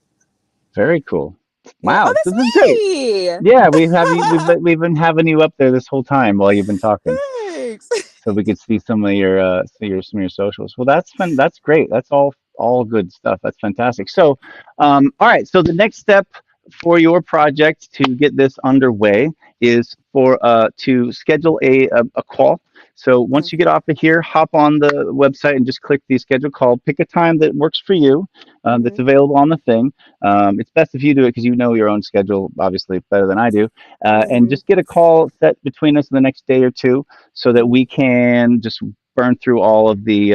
S1: Very cool.
S3: Yeah. Oh,
S1: Wow,
S3: that's
S1: this is great.
S3: me.
S1: Yeah, we've been having you up there this whole time while you've been talking,
S3: Thanks.
S1: so we could see some of your some of your socials. Well, that's fun. That's great. That's all good stuff. That's fantastic. So, all right. So the next step for your project to get this underway is for to schedule a call. So once you get off of here, hop on the website and just click the schedule call. Pick a time that works for you, that's available on the thing. It's best if you do it because you know your own schedule obviously better than I do. And just get a call set between us in the next day or two so that we can just burn through all of the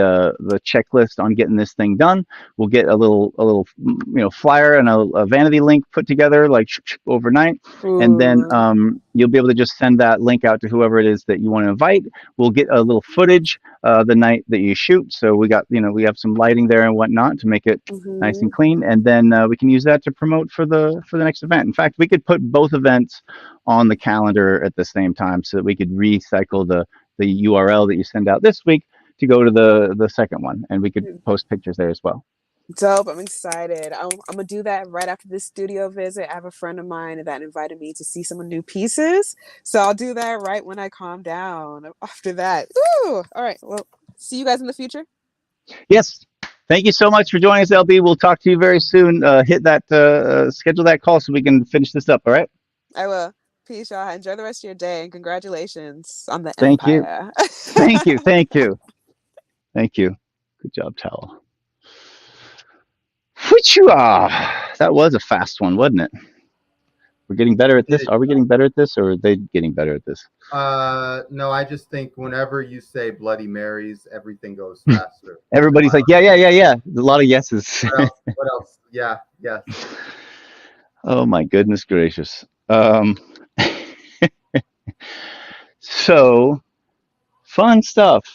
S1: checklist on getting this thing done. We'll get a little flyer and a vanity link put together like overnight, and then you'll be able to just send that link out to whoever it is that you want to invite. We'll get a little footage the night that you shoot, so we have some lighting there and whatnot to make it nice and clean, and then we can use that to promote for the next event. In fact, we could put both events on the calendar at the same time so that we could recycle the URL that you send out this week to go to the second one, and we could post pictures there as well.
S3: Dope. I'm excited. I'm gonna do that right after this studio visit. I have a friend of mine that invited me to see some new pieces, so I'll do that right when I calm down. After that, woo! All right. Well, see you guys in the future.
S1: Yes. Thank you so much for joining us, LB. We'll talk to you very soon. Hit that, schedule that call so we can finish this up. All right.
S3: I will. Peace, y'all. Enjoy the rest of your day, and congratulations on the
S1: Thank you.
S3: empire.
S1: Thank you. Thank you. Thank you. Good job, Tal. That was a fast one, wasn't it? We're getting better at this. Are we getting better at this, or are they getting better at this?
S2: No, I just think whenever you say Bloody Marys, everything goes faster.
S1: Everybody's like, yeah. A lot of yeses.
S2: What else? Yeah, yes.
S1: Oh my goodness gracious. So fun stuff.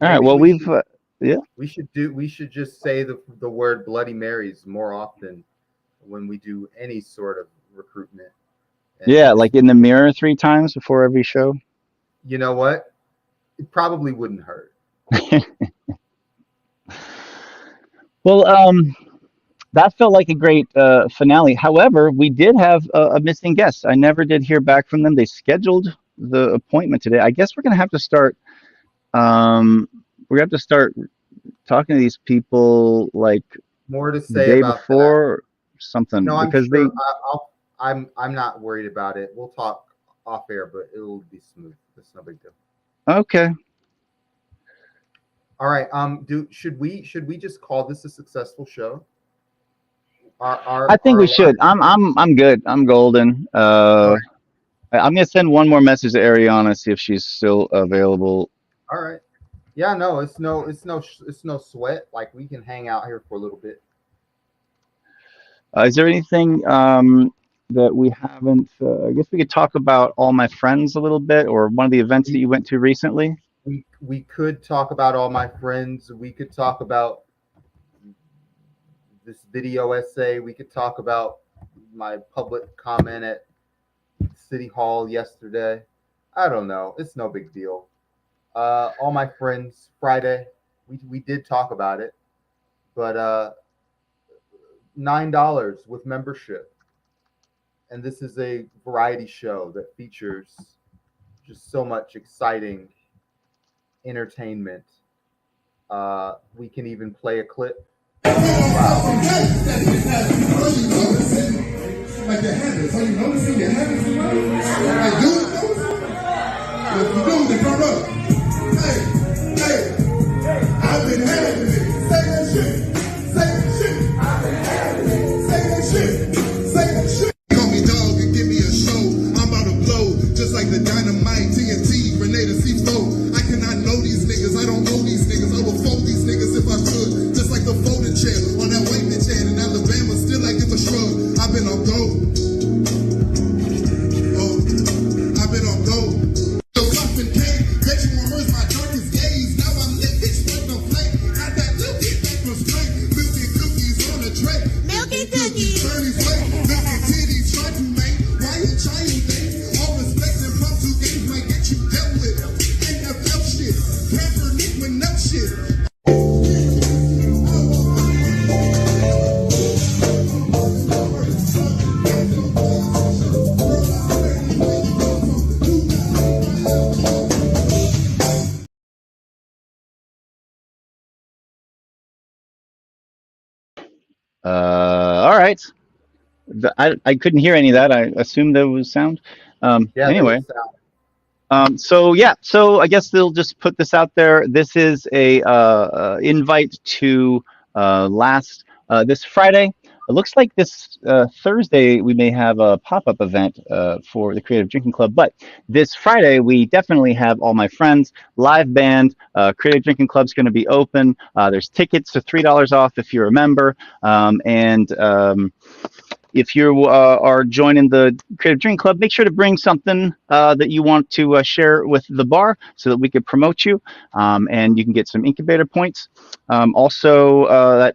S1: All right. Well, we've yeah.
S2: We should just say the word Bloody Marys more often when we do any sort of recruitment. And
S1: yeah, like in the mirror 3 times before every show.
S2: You know what? It probably wouldn't hurt.
S1: Well, that felt like a great finale. However, we did have a missing guest. I never did hear back from them. They scheduled the appointment today. I guess we're gonna have to start. We're gonna have to start talking to these people like
S2: more to
S1: the
S2: say
S1: day
S2: about
S1: before or something.
S2: No,
S1: because
S2: I'm sure I'm not worried about it. We'll talk off air, but it'll be smooth. It's no big deal.
S1: Okay.
S2: All right. Should we just call this a successful show?
S1: I think we should. I'm good. I'm golden.
S2: Right.
S1: I'm gonna send one more message to Ariana, see if she's still available.
S2: All right. Yeah. No. It's no sweat. Like we can hang out here for a little bit.
S1: Is there anything that we haven't? I guess we could talk about All My Friends a little bit, or one of the events that you went to recently.
S2: We could talk about All My Friends. We could talk about this video essay. We could talk about my public comment at City Hall yesterday. I don't know. It's no big deal. All My Friends Friday. We did talk about it, but $9 with membership. And this is a variety show that features just so much exciting entertainment. We can even play a clip. Wow. Like your habits. Are you noticing your habits? Like you notice? If you do, then turn up. Hey, I've been having it. Say that shit. Say that shit. I've been having it. Say that shit. Say that shit. Call me dog and give me a show. I'm about to blow. Just like the dynamite, TNT, Grenada, C4. I cannot know these niggas. I don't know these niggas. I will fold these niggas if I could. Just like the folding chair on that white bitch head in Alabama. Still like it's a shrug. I've been on go. Oh, I've been on go. The coffin cake. Bet you won't hurt my darkest days. Now I'm lit, bitch, with no flame. Got that milk it back from straight. Milk and cookies on a tray. Milk and cookies. Bernie's way. Milk and titties try to make. Why you trying to think? All respect and impromptu games might get you dealt with. NFL shit. Kaepernick with no shit.
S1: All right. I couldn't hear any of that. I assumed there was sound.
S2: Yeah,
S1: anyway. So I guess they'll just put this out there. This is a invite to this Friday. It looks like this Thursday we may have a pop-up event for the Creative Drinking Club, but this Friday we definitely have All My Friends, live band. Creative Drinking Club's going to be open. There's tickets to $3 off if you're a member, and if you are joining the Creative Drinking Club, make sure to bring something that you want to share with the bar so that we could promote you, and you can get some incubator points. Also, that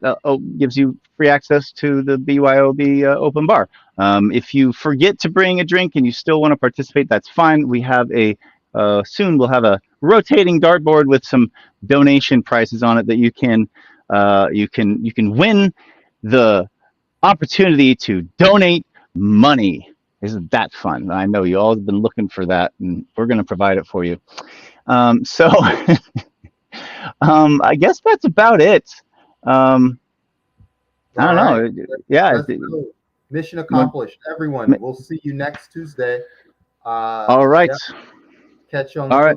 S1: gives you free access to the BYOB open bar. If you forget to bring a drink and you still want to participate, that's fine. We have soon we'll have a rotating dartboard with some donation prices on it that you can you can win the opportunity to donate money. Isn't that fun? I know you all have been looking for that, and we're going to provide it for you. So I guess that's about it. I don't
S2: All right.
S1: know. Yeah.
S2: Let's go. Mission accomplished. Everyone, we'll see you next Tuesday.
S1: All right.
S2: Yep. Catch you on
S1: All
S2: the
S1: right.